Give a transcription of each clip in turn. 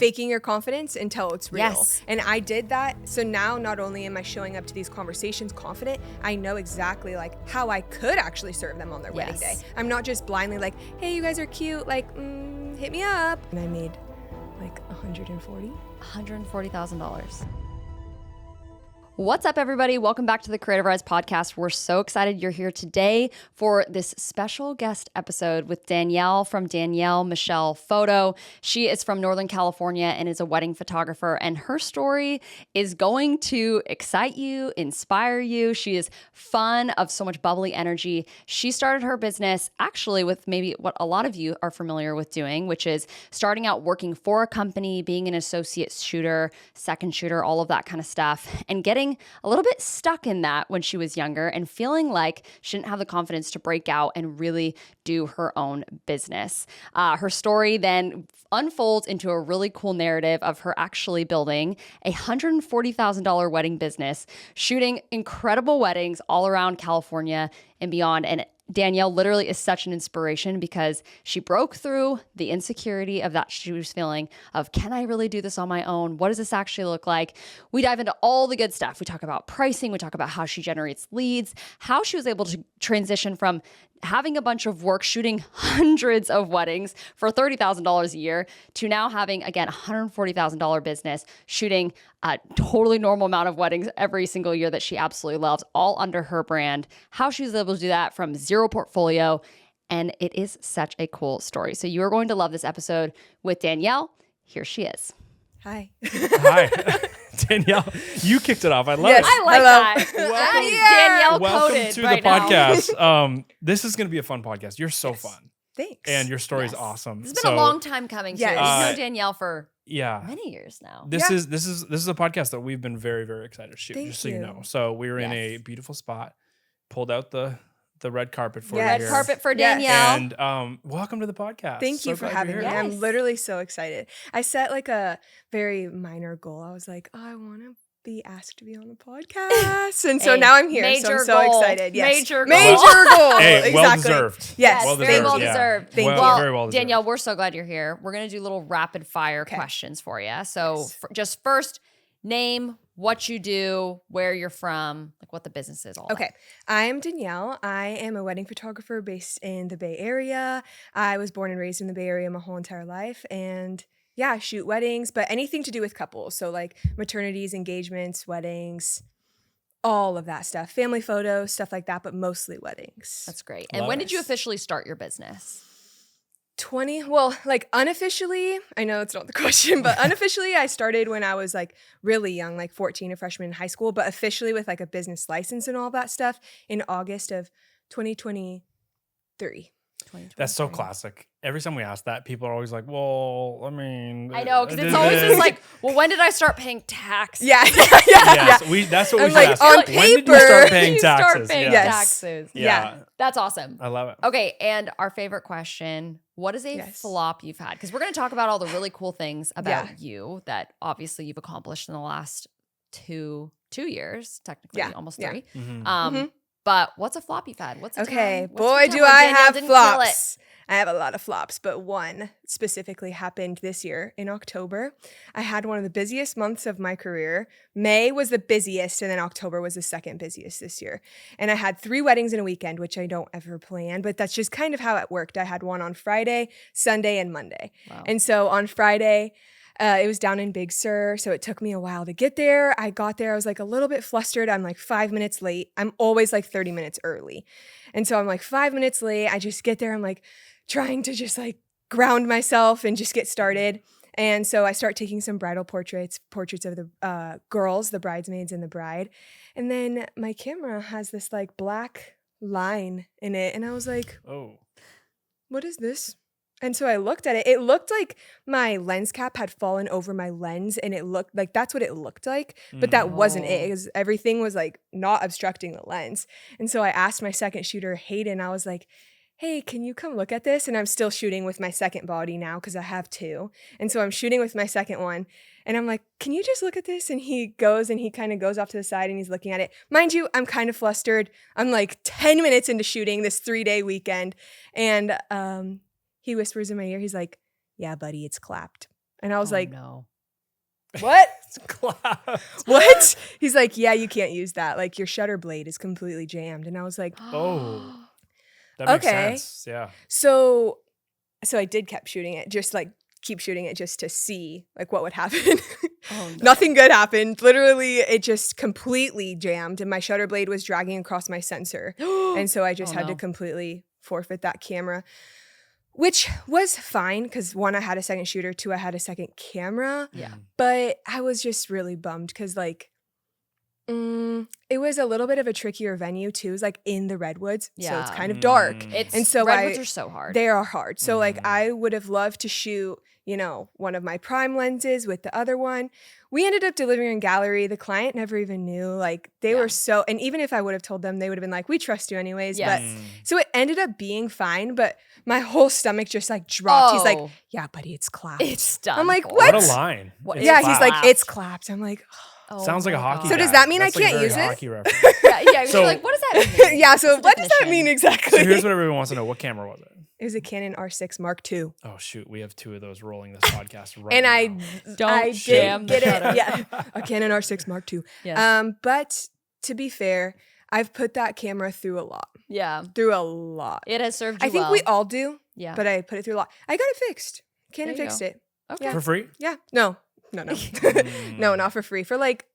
faking your confidence until it's real. Yes. And I did that. So now not only am I showing up to these conversations confident, I know exactly like how I could actually serve them on their wedding day. I'm not just blindly like, hey, you guys are cute, like hit me up. And I made like $140,000. What's up, everybody? Welcome back to the Creativ Rise podcast. We're so excited you're here today for this special guest episode with Danielle from Danielle Michelle Photo. She is from Northern California and is a wedding photographer, and her story is going to excite you, inspire you. She is fun, of so much bubbly energy. She started her business actually with maybe what a lot of you are familiar with doing, which is starting out working for a company, being an associate shooter, second shooter, all of that kind of stuff, and getting a little bit stuck in that when she was younger and feeling like she didn't have the confidence to break out and really do her own business. Her story then unfolds into a really cool narrative of her actually building a $140,000 wedding business, shooting incredible weddings all around California and beyond. And Danielle literally is such an inspiration because she broke through the insecurity of that she was feeling of, can I really do this on my own? What does this actually look like? We dive into all the good stuff. We talk about pricing. We talk about how she generates leads, how she was able to transition from having a bunch of work shooting hundreds of weddings for $30,000 a year to now having, again, a $140,000 business, shooting a totally normal amount of weddings every single year that she absolutely loves, all under her brand, how she was able to do that from zero portfolio. And it is such a cool story. So you are going to love this episode with Danielle. Here she is. Hi. Hi. Danielle, you kicked it off. I love it. I like that. Danielle Welcome coded to right the now. podcast. This is going to be a fun podcast. You're so fun. Thanks. And your story is Yes. awesome. It's been a long time coming. Yes. Too. We've known Danielle for many years now. This is a podcast that we've been very, very excited to shoot, Thank just so you you. know. So we were in a beautiful spot, pulled out the red carpet for you Red here. carpet for Yes. Danielle. And welcome to the podcast. Thank So you for glad having you're me. here. Yes. I'm literally so excited. I set like a very minor goal. I was like, oh, I want to be asked to be on the podcast. And so Hey, now I'm here. So major I'm so goal. excited. Yes. Major goal. Major goal. Hey, exactly. well deserved. Yes. Well very deserved, well yeah. deserved. Thank well, you. Well, very well deserved. Danielle, we're so glad you're here. We're going to do little rapid fire questions for you. So Yes. just first, name what you do, where you're from, like what the business is all about. Okay. I am Danielle. I am a wedding photographer based in the Bay Area. I was born and raised in the Bay Area my whole entire life. And yeah, I shoot weddings, but anything to do with couples. So like maternities, engagements, weddings, all of that stuff. Family photos, stuff like that, but mostly weddings. That's great. And Love when it. did you officially start your business? Like unofficially, I know it's not the question, but unofficially I started when I was like really young, like 14, a freshman in high school, but officially with like a business license and all that stuff in August of 2023. 2023. That's so classic. Every time we ask that, people are always like, well, I mean. I know, because it's always just like, well, when did I start paying tax? Yeah. Yes, that's what I'm we should like, ask. on When did you paper, start paying You start taxes? paying yeah. Yes. taxes. Yeah. That's awesome. I love it. Okay, and our favorite question, what is a Yes. flop you've had? Because we're going to talk about all the really cool things about Yeah. you that obviously you've accomplished in the last two years, technically, Yeah, almost yeah. 3. Mhm. Mhm. But what's a flop you've had? What's a Okay, time? What's boy, the time do where I Danielle have didn't kill it? flops. I have a lot of flops, but one specifically happened this year in October. I had one of the busiest months of my career. May was the busiest, and then October was the second busiest this year. And I had 3 weddings in a weekend, which I don't ever plan, but that's just kind of how it worked. I had one on Friday, Sunday, and Monday. Wow. And so on Friday, it was down in Big Sur, so it took me a while to get there. I got there, I was like a little bit flustered. I'm like 5 minutes late. I'm always like 30 minutes early. And so I'm like 5 minutes late. I just get there. I'm like trying to just like ground myself and just get started. And so I start taking some bridal portraits of the girls, the bridesmaids and the bride. And then my camera has this like black line in it. And I was like, Oh. what is this? And so I looked at it. It looked like my lens cap had fallen over my lens, and it looked like that's what it looked like. But that wasn't it, because everything was like not obstructing the lens. And so I asked my second shooter, Hayden, I was like, hey, can you come look at this? And I'm still shooting with my second body now because I have 2. And so I'm shooting with my second one. And I'm like, can you just look at this? And he goes and he kind of goes off to the side and he's looking at it. Mind you, I'm kind of flustered. I'm like 10 minutes into shooting this 3-day weekend. And he whispers in my ear, he's like, yeah, buddy, it's clapped. And I was like, no. what? Clouds. What? He's like, yeah, you can't use that. Like your shutter blade is completely jammed. And I was like, Oh, that makes Okay. sense. Yeah. so I did keep shooting it just to see like what would happen. Oh, no. Nothing good happened. Literally, it just completely jammed and my shutter blade was dragging across my sensor. And so I just Oh, had to no. completely forfeit that camera, which was fine because 1, I had a second shooter, 2, I had a second camera. Yeah. But I was just really bummed because like it was a little bit of a trickier venue too. It was like in the redwoods, so it's Yeah. kind of dark. And so redwoods are so hard. They are hard. So like I would have loved to shoot, one of my prime lenses with the other one. We ended up delivering in gallery. The client never even knew. Like they were so, and even if I would have told them, they would have been like, we trust you anyways. Yes. But so it ended up being fine, but my whole stomach just like dropped. He's like, yeah, buddy, it's clapped. It's done. I'm like, for. what? What a line. What- It's Yeah, clapped. he's like, it's clapped. I'm like, Oh Sounds like a my hockey. God. So does guy. that mean I That's like a can't very use it? Hockey reference. Yeah. So- You're like, what does that mean? yeah, so What's the what does that definition? mean exactly? So here's what everyone wants to know. What camera was it? It was a Canon R6 Mark II. Oh shoot, we have 2 of those rolling this podcast right And now. Don't I jam did the get shutter. it. Yeah, a Canon R6 Mark II. Yes. But to be fair, I've put that camera through a lot. Yeah. It It has served you I think well. we all do, Yeah. but I put it through a lot. I got it fixed. Canon There you fixed go. it. Okay. Yeah. For free? Yeah. No. No, not for free. For like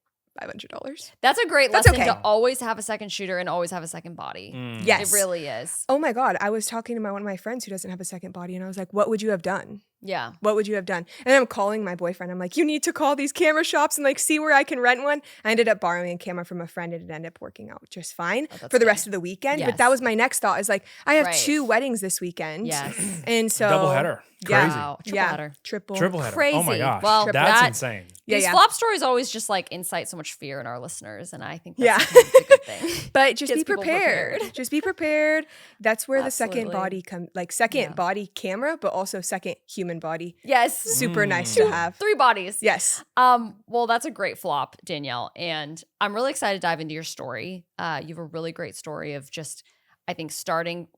$500. That's a great That's lesson okay. to always have a second shooter and always have a second body. Yes. It really is. Oh my God. I was talking to one of my friends who doesn't have a second body, and I was like, what would you have done? Yeah. What would you have done? And I'm calling my boyfriend. I'm like, you need to call these camera shops and like see where I can rent one. I ended up borrowing a camera from a friend and it ended up working out just fine that's for the good. rest of the weekend. But Yes. that was my next thought is like, I have Right. 2 weddings this weekend. Yes. And so Double header. Yeah. Crazy. Wow. Triple yeah, header. Triple header. Crazy. Oh my gosh. Well, that's that- insane. Yeah, These yeah. flop stories always just like incite so much fear in our listeners, and I think that's Yeah. sometimes a good thing. But just Gets be people prepared. prepared. Just be prepared. That's where the second Absolutely. body second body camera, but also second human body. Yes. Super nice to have. 3 bodies. Yes. Well, that's a great flop, Danielle, and I'm really excited to dive into your story. You have a really great story of just, I think, starting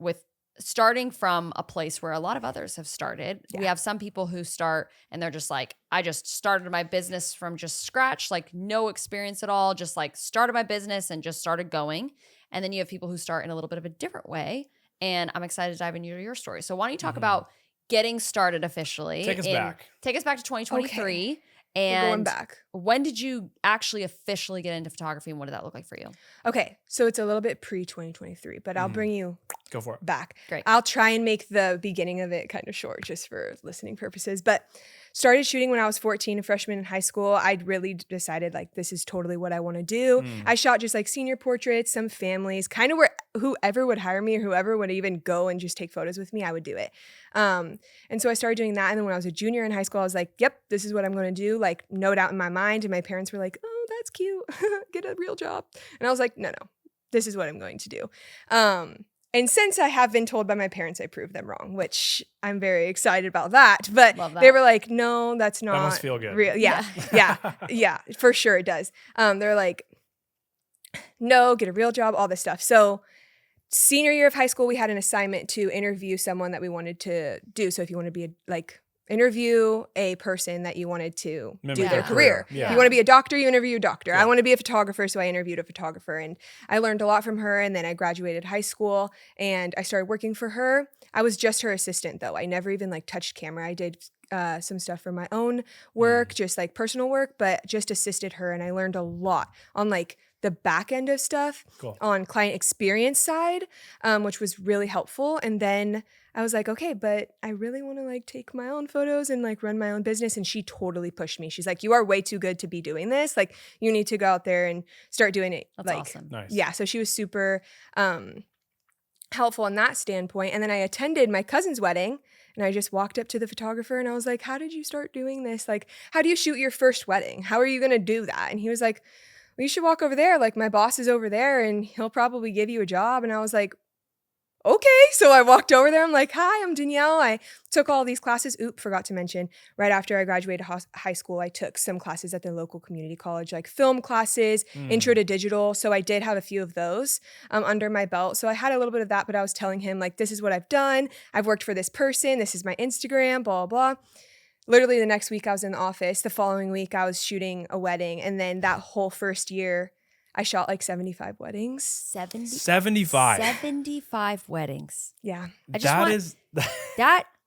from a place where a lot of others have started. Yeah. We have some people who start and they're just like, I just started my business from just scratch, like no experience at all, just like started my business and just started going. And then you have people who start in a little bit of a different way. And I'm excited to dive into your story. So why don't you talk about getting started officially? Take us back. Take us back to 2023. Okay. And We're going back. when did you actually officially get into photography and what did that look like for you? Okay. So it's a little bit pre-2023, but I'll bring you Go for it. back. Great. I'll try and make the beginning of it kind of short just for listening purposes. But started shooting when I was 14, a freshman in high school. I'd really decided like this is totally what I want to do. I shot just like senior portraits, some families, kind of where whoever would hire me or whoever would even go and just take photos with me, I would do it. And so I started doing that. And then when I was a junior in high school, I was like, yep, this is what I'm going to do. Like note out in my mind. And my parents were like, oh, that's cute. Get a real job. And I was like, no, this is what I'm going to do. And since I have been told by my parents, I proved them wrong, which I'm very excited about that. But Love that. they were like, no, that's not That must feel good. real. Yeah, yeah, for sure it does. They're like, no, get a real job, all this stuff. So senior year of high school, we had an assignment to interview someone that we wanted to do. So if you want to be interview a person that you wanted to Mimic do their their career. career. Yeah. You want to be a doctor, you interview a doctor. Yeah. I want to be a photographer, so I interviewed a photographer. And I learned a lot from her. And then I graduated high school and I started working for her. I was just her assistant though. I never even like touched camera. I did some stuff for my own work, just like personal work, but just assisted her. And I learned a lot on like the back end of stuff, Cool. on client experience side, which was really helpful. And then I was like, okay, but I really want to like take my own photos and like run my own business. And she totally pushed me. She's like, you are way too good to be doing this. Like you need to go out there and start doing it. That's like, awesome. Nice. yeah. So she was super helpful in that standpoint. And then I attended my cousin's wedding and I just walked up to the photographer and I was like, how did you start doing this? Like, how do you shoot your first wedding? How are you going to do that? And he was like, well, you should walk over there. Like my boss is over there and he'll probably give you a job. And I was like, okay. So I walked over there. I'm like, hi, I'm Danielle. I took all these classes. Forgot to mention, right after I graduated high school, I took some classes at the local community college, like film classes, intro to digital. So I did have a few of those under my belt. So I had a little bit of that, but I was telling him like, this is what I've done. I've worked for this person. This is my Instagram, blah, blah, blah. literally the next week I was in the office. The following week I was shooting a wedding. And then that whole first year, I shot like 75 weddings. 75. 75 weddings. Yeah.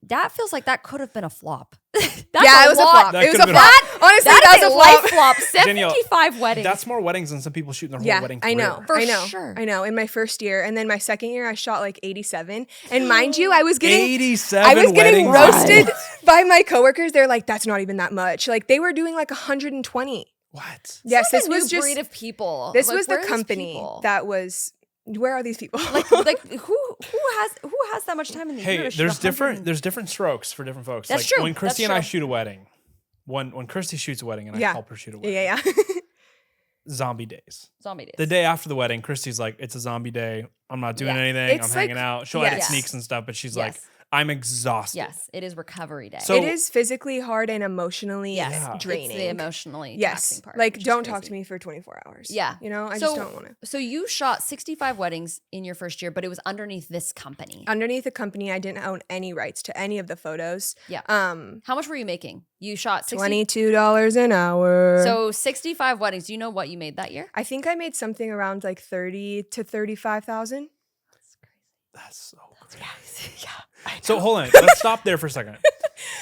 That feels like that could have been a flop. It was a flop. That It was could a have been flop. Honestly, that is was a a life flop. flop. 75 weddings. That's more weddings than some people shoot in their whole Yeah, wedding I career. know. For I know. sure. I know. In my first year. And then my second year, I shot like 87. And mind you, I was getting 87 I was getting weddings? roasted by my coworkers. They're like, that's not even that much. Like they were doing like 120. What? Yes, This this was new just breed of people. this Like, was where the are these company people? that was. Where are these people? like who has that much time in the year Hey, to shoot there's 100? there's different strokes for different folks. That's like true. when Christy That's and I true. shoot a wedding, when Christy shoots a wedding and I Yeah. help her shoot a wedding, yeah. zombie days. Zombie days. The day after the wedding, Christy's like, it's a zombie day. I'm not doing Yeah. anything. It's I'm hanging like- out. She'll yes. edit sneaks and stuff, but she's like, Yes. I'm exhausted. Yes, it is recovery day. So- It is physically hard and emotionally yes, Yeah. draining. it's the emotionally yes. taxing part. Like which is don't talk crazy. to me for 24 hours. Yeah. You know, I just don't want to. So you shot 65 weddings in your first year, but it was underneath this company. Underneath the company, I didn't own any rights to any of the photos. Yeah. How much were you making? You shot 60. $22 an hour. So 65 weddings. Do you know what you made that year? I think I made something around like 30 to 35,000. That's so crazy. Yeah. I So know. hold on. Let's stop there for a second.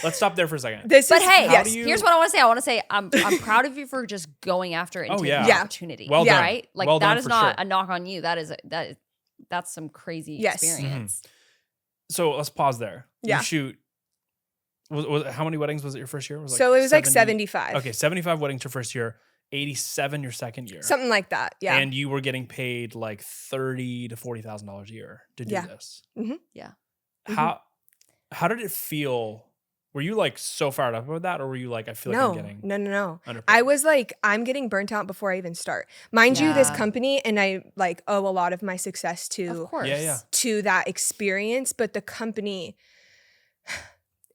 This But is, hey, How do you- here's what I want to say. I want to say I'm proud of you for just going after it and Oh, taking yeah. the Yeah. opportunity. Well done. Right? Like Well that done is for not sure. a knock on you. That's some crazy Yes. experience. So let's pause there. Yeah. You shoot. Was how many weddings was it your first year? So it was like 75. Okay, 75 weddings your first year, 87 your second year. Something like that. Yeah. And you were getting paid like $30,000 to $40,000 a year to do Yeah. this. Mhm. Yeah. How did it feel? Were you like so fired up about that, or were you like, I feel like I'm getting No. underpaid? I was like, I'm getting burnt out before I even start. Mind you, this Yeah. company, and I like owe a lot of my success Of course. Yeah. to that experience, but the company,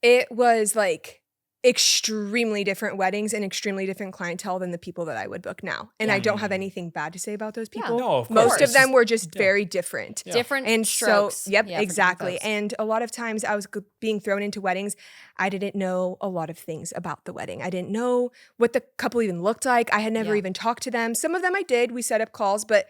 it was like extremely different weddings and extremely different clientele than the people that I would book now. And I don't have anything bad to say about those Yeah. people. No, of Most course. of them were just Yeah. very different. Yeah. Different And strokes. so, yep, Yeah, for different exactly. folks. And a lot of times I was being thrown into weddings. I didn't know a lot of things about the wedding. I didn't know what the couple even looked like. I had never Yeah. even talked to them. Some of them I did. We set up calls, but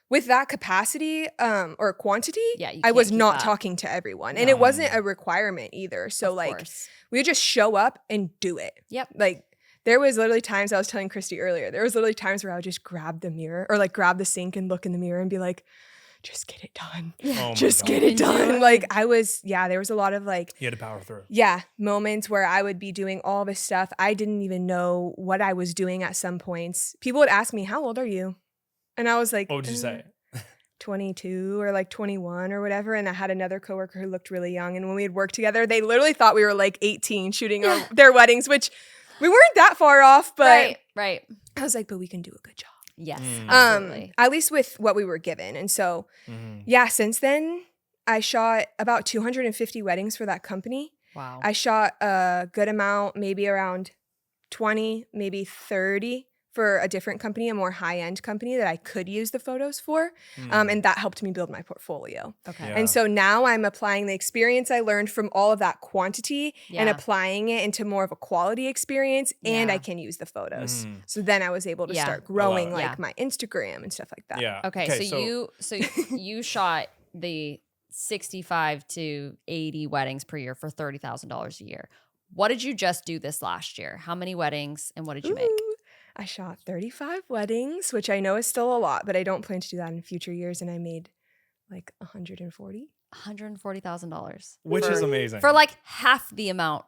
with that capacity or quantity, Yeah, you I was can't keep not up. talking to everyone. And it wasn't a requirement either. So Of like course. we would just show up and do it. Yep. Like there was literally times I was telling Christy earlier, there was literally times where I would just grab the mirror or like grab the sink and look in the mirror and be like, just get it done. Oh my Just God. get it And do done. it. Like there was a lot of like, You had to power through. moments where I would be doing all this stuff. I didn't even know what I was doing at some points. People would ask me, how old are you? And I was like, What would you say? 22 or like 21 or whatever. And I had another coworker who looked really young. And when we had worked together, they literally thought we were like 18 shooting their weddings, which we weren't that far off. But Right. I was like, but we can do a good job. Yes. Mm. Absolutely. At least with what we were given. And so, Mhm. yeah, since then, I shot about 250 weddings for that company. Wow. I shot a good amount, maybe around 20, maybe 30 for a different company, a more high-end company that I could use the photos for. Mm. And that helped me build my portfolio. okay. Yeah. And so now I'm applying the experience I learned from all of that quantity and Yeah. applying it into more of a quality experience, and Yeah. I can use the photos. Mm. So then I was able to Yeah. start I love growing it. like Yeah. my Instagram and stuff like that. Yeah. Okay, so you shot the 65 to 80 weddings per year for $30,000 a year. What did you just do this last year? How many weddings and what did you make? Ooh, I shot 35 weddings, which I know is still a lot, but I don't plan to do that in future years. And I made like 140. $140,000. Which is amazing. For like half the amount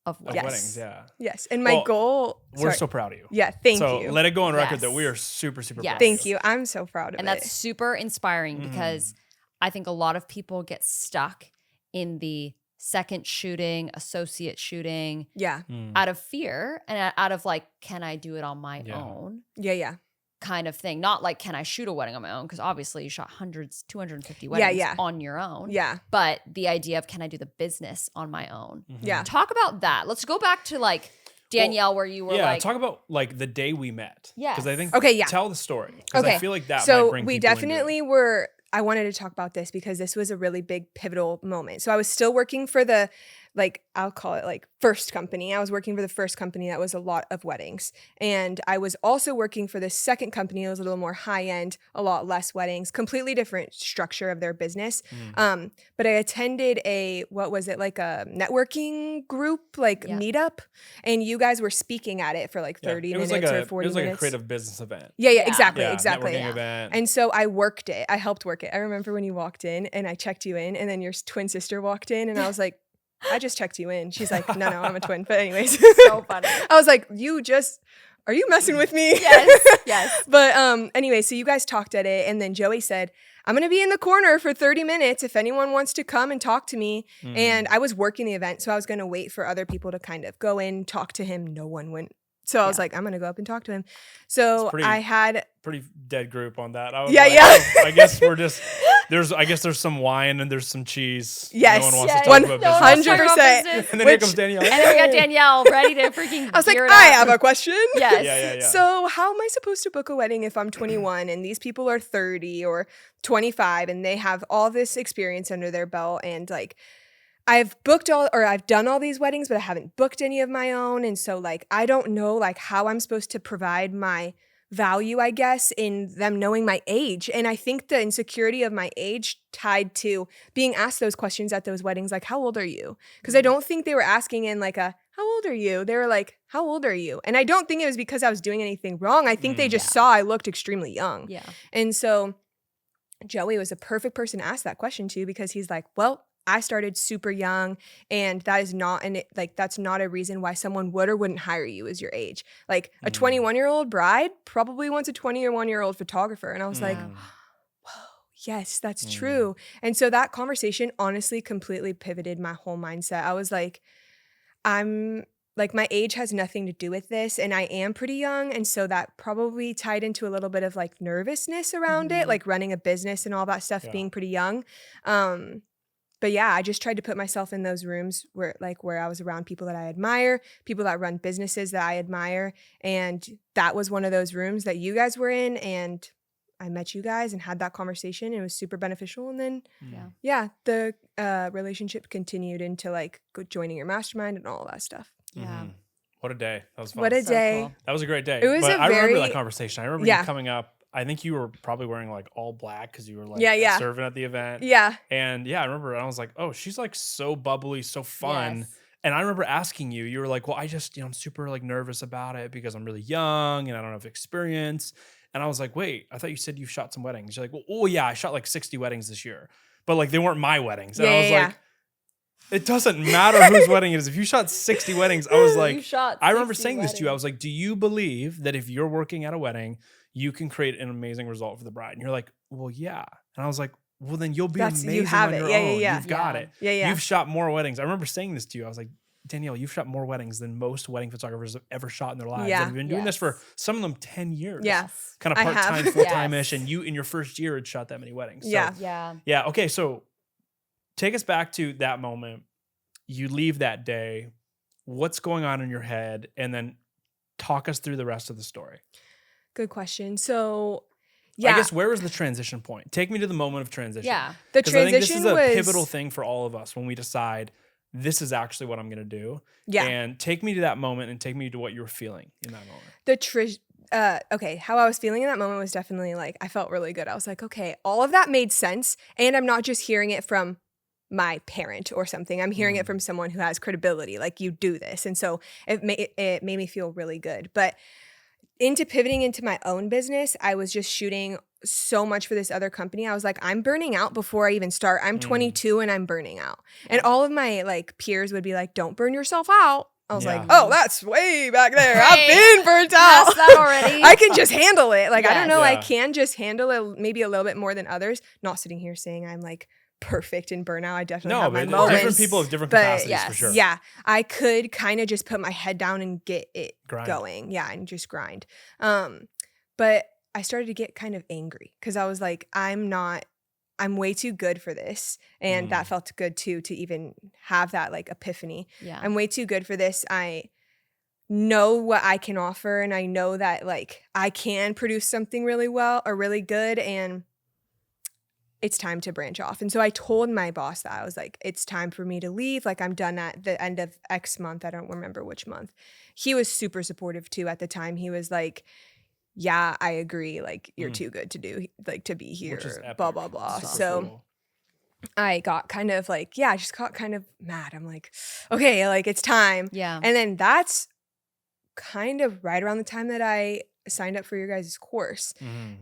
of Of weddings. weddings, yeah. Yes. And my Well, goal. We're sorry. so proud of you. Yeah. Thank so you. let it go on record that Yes. we are super, super Yes. proud. Thank you. I'm so proud of And it. that's super inspiring Mhm. because I think a lot of people get stuck in the second shooting, associate shooting Yeah. Mm. out of fear and out of like, can I do it on my Yeah. own Yeah. kind of thing. Not like, can I shoot a wedding on my own? Because obviously you shot hundreds, 250 Yeah, weddings yeah. on your own. Yeah. But the idea of, can I do the business on my own? Mhm. Yeah. Talk about that. Let's go back to like Danielle, where you were Yeah, like, talk about like the day we met. Because I Yes. think, Okay, yeah. tell the story. Because Okay, I feel like that might So bring we people into it. definitely were. I wanted to talk about this because this was a really big pivotal moment. So I was still working for the like, I'll call it like first company. I was working for the first company that was a lot of weddings. And I was also working for the second company. It was a little more high end, a lot less weddings, completely different structure of their business. But I attended what was it, like a networking group, like meetup. And you guys were speaking at it for like 30 minutes or 40 minutes. It was like a creative business event. Yeah, exactly. Networking event. And so I worked it. I helped work it. I remember when you walked in and I checked you in, and then your twin sister walked in and I was like, I just checked you in. She's like, no, I'm a twin. But anyways. So funny. I was like, are you messing with me? Yes. But anyway, so you guys talked at it, and then Joey said, I'm going to be in the corner for 30 minutes if anyone wants to come and talk to me. And I was working the event, so I was going to wait for other people to kind of go in, talk to him. No one went. So I was like, I'm going to go up and talk to him. So I had pretty dead group on that. I was I guess we're just there's some wine and there's some cheese. Yes. No one wants to talk about business. 100%. And then here comes Danielle. And then we got Danielle ready to freaking I was like, gear it I up. have a question. Yes. Yeah. So how am I supposed to book a wedding if I'm 21 and these people are 30 or 25 and they have all this experience under their belt, and like I've done all these weddings, but I haven't booked any of my own. And so like, I don't know like how I'm supposed to provide my value, I guess, in them knowing my age. And I think the insecurity of my age tied to being asked those questions at those weddings, like, how old are you? Because I don't think they were asking in like how old are you? They were like, how old are you? And I don't think it was because I was doing anything wrong. I think they just saw I looked extremely young. Yeah. And so Joey was a perfect person to ask that question to, because he's like, well, I started super young, and that is not that's not a reason why someone would or wouldn't hire you as your age. Like a 21-year-old bride probably wants a 21-year-old photographer. And I was like, whoa, yes, that's true. And so that conversation honestly completely pivoted my whole mindset. I was like, my age has nothing to do with this, and I am pretty young. And so that probably tied into a little bit of like nervousness around it, like running a business and all that stuff, being pretty young. But yeah, I just tried to put myself in those rooms where I was around people that I admire, people that run businesses that I admire. And that was one of those rooms that you guys were in. And I met you guys and had that conversation. It was super beneficial. And then, the relationship continued into like joining your mastermind and all that stuff. Yeah. What a day. That was fun. What a day. Cool. That was a great day. It was I remember that conversation. I remember you coming up. I think you were probably wearing like all black because you were like serving at the event. Yeah. And I remember I was like, oh, she's like so bubbly, so fun. Yes. And I remember asking you were like, well, I just, I'm super like nervous about it because I'm really young and I don't have experience. And I was like, wait, I thought you said you shot some weddings. You're like, well, oh yeah, I shot like 60 weddings this year, but like they weren't my weddings. And I was like, it doesn't matter whose wedding it is. If you shot 60 weddings, I was like, I remember saying this to you. I was like, do you believe that if you're working at a wedding, you can create an amazing result for the bride? And you're like, well, yeah. And I was like, well, then you'll be amazing you have on it. your own. You've got it. Yeah. You've shot more weddings. I remember saying this to you. I was like, Danielle, you've shot more weddings than most wedding photographers have ever shot in their lives. Yeah. And you've been doing this for some of them 10 years. Yes. Kind of part-time, full-time-ish. And you, in your first year, had shot that many weddings. So, yeah. Okay, so take us back to that moment. You leave that day. What's going on in your head? And then talk us through the rest of the story. Good question. So, I guess where was the transition point? Take me to the moment of transition. Yeah. The transition I think this is a pivotal thing for all of us when we decide this is actually what I'm going to do. Yeah. And take me to that moment and take me to what you were feeling in that moment. Okay, how I was feeling in that moment was definitely like, I felt really good. I was like, okay, all of that made sense. And I'm not just hearing it from my parent or something. I'm hearing it from someone who has credibility, like you do this. And so it made me feel really good. But into pivoting into my own business, I was just shooting so much for this other company. I was like, I'm burning out before I even start. I'm 22 and I'm burning out. And all of my like peers would be like, don't burn yourself out. I was like, oh, that's way back there. I've been burnt out. Past that already. I can just handle it. Like, I don't know. I can just handle it maybe a little bit more than others. Not sitting here saying I'm like perfect in burnout. I definitely have my moments. Different people have different capacities for sure. Yeah. I could kind of just put my head down and get it going. Yeah. And just grind. But I started to get kind of angry because I was like, I'm way too good for this. And that felt good too, to even have that like epiphany. Yeah. I'm way too good for this. I know what I can offer. And I know that like I can produce something really well or really good. And it's time to branch off. And so I told my boss that I was like, it's time for me to leave. Like I'm done at the end of X month. I don't remember which month. He was super supportive too at the time. He was like, yeah, I agree. Like you're too good to do, like to be here, Which is epic. blah, blah, blah. Super So cool. I got kind of like, I just got kind of mad. I'm like, okay, like it's time. Yeah. And then that's kind of right around the time that I signed up for your guys' course.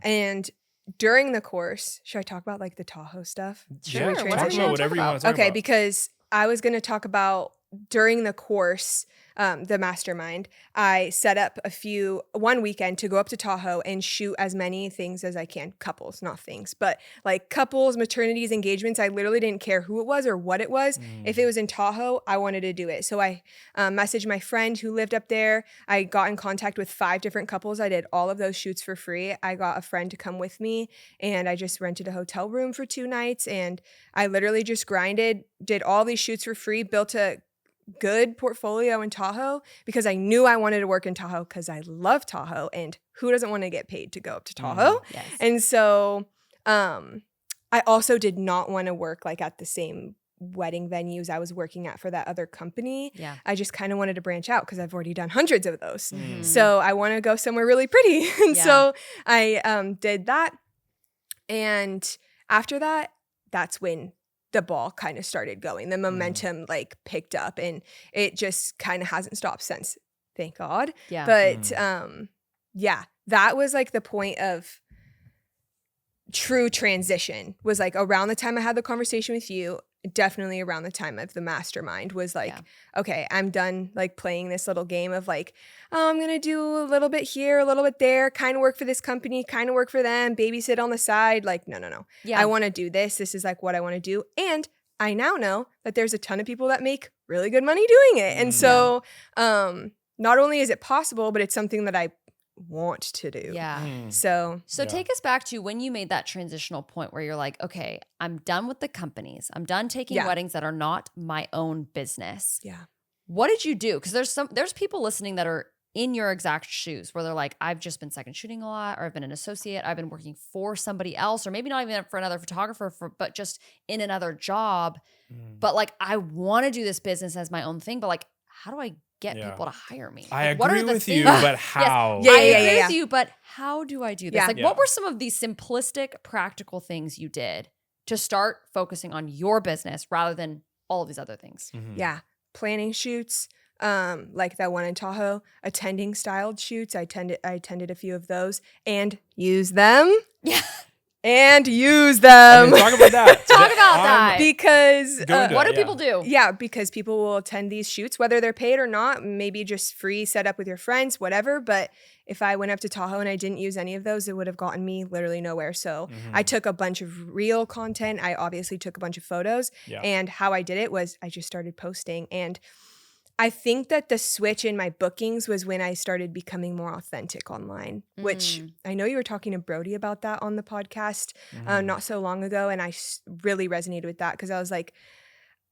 And during the course, should I talk about like the Tahoe stuff? Sure. Talk Whatever you about wanna whatever talk you want about. to talk Okay, about. because I was going to talk about during the course, the mastermind, I set up one weekend to go up to Tahoe and shoot as many things as I can. Couples, not things, but like couples, maternities, engagements. I literally didn't care who it was or what it was. If it was in Tahoe, I wanted to do it. So I messaged my friend who lived up there. I got in contact with 5 different couples. I did all of those shoots for free. I got a friend to come with me, and I just rented a hotel room for 2 nights. And I literally just grinded, did all these shoots for free, built a good portfolio in Tahoe because I knew I wanted to work in Tahoe because I love Tahoe, and who doesn't want to get paid to go up to Tahoe? Yes. And so I also did not want to work like at the same wedding venues I was working at for that other company. Yeah. I just kind of wanted to branch out because I've already done hundreds of those. Mhm. So I want to go somewhere really pretty. And Yeah. so I did that. And after that, that's when the ball kind of started going. The momentum like picked up, and it just kind of hasn't stopped since. Thank God. Yeah. But that was like the point of true transition, was like around the time I had the conversation with you, definitely around the time of the mastermind, was like, okay, I'm done like playing this little game of like, oh, I'm going to do a little bit here, a little bit there, kind of work for this company, kind of work for them, babysit on the side. Like, no. Yeah. I want to do this. This is like what I want to do. And I now know that there's a ton of people that make really good money doing it. And so not only is it possible, but it's something that I want to do. Yeah. So Take us back to when you made that transitional point where you're like, okay, I'm done with the companies. I'm done taking weddings that are not my own business. yeah. What did you do? Because there's people listening that are in your exact shoes where they're like, I've just been second shooting a lot, or I've been an associate, I've been working for somebody else, or maybe not even for another photographer, but just in another job. But like, I want to do this business as my own thing, but like, how do I get people to hire me? I Like, what are agree the with things- you, but how? Yeah. I agree with you, but how do I do this? Yeah. Like, what were some of these simplistic, practical things you did to start focusing on your business rather than all of these other things? Yeah. Planning shoots, like that one in Tahoe, attending styled shoots. I attended a few of those and use them. Yeah. And use them. Okay, talk about that. Talk about that. Because Go into What it, do people do? yeah, because people will attend these shoots, whether they're paid or not, maybe just free, set up with your friends, whatever. But if I went up to Tahoe and I didn't use any of those, it would have gotten me literally nowhere. So I took a bunch of real content. I obviously took a bunch of photos. Yeah. And how I did it was I just started posting. And I think that the switch in my bookings was when I started becoming more authentic online, which I know you were talking to Brody about that on the podcast not so long ago. And I really resonated with that because I was like,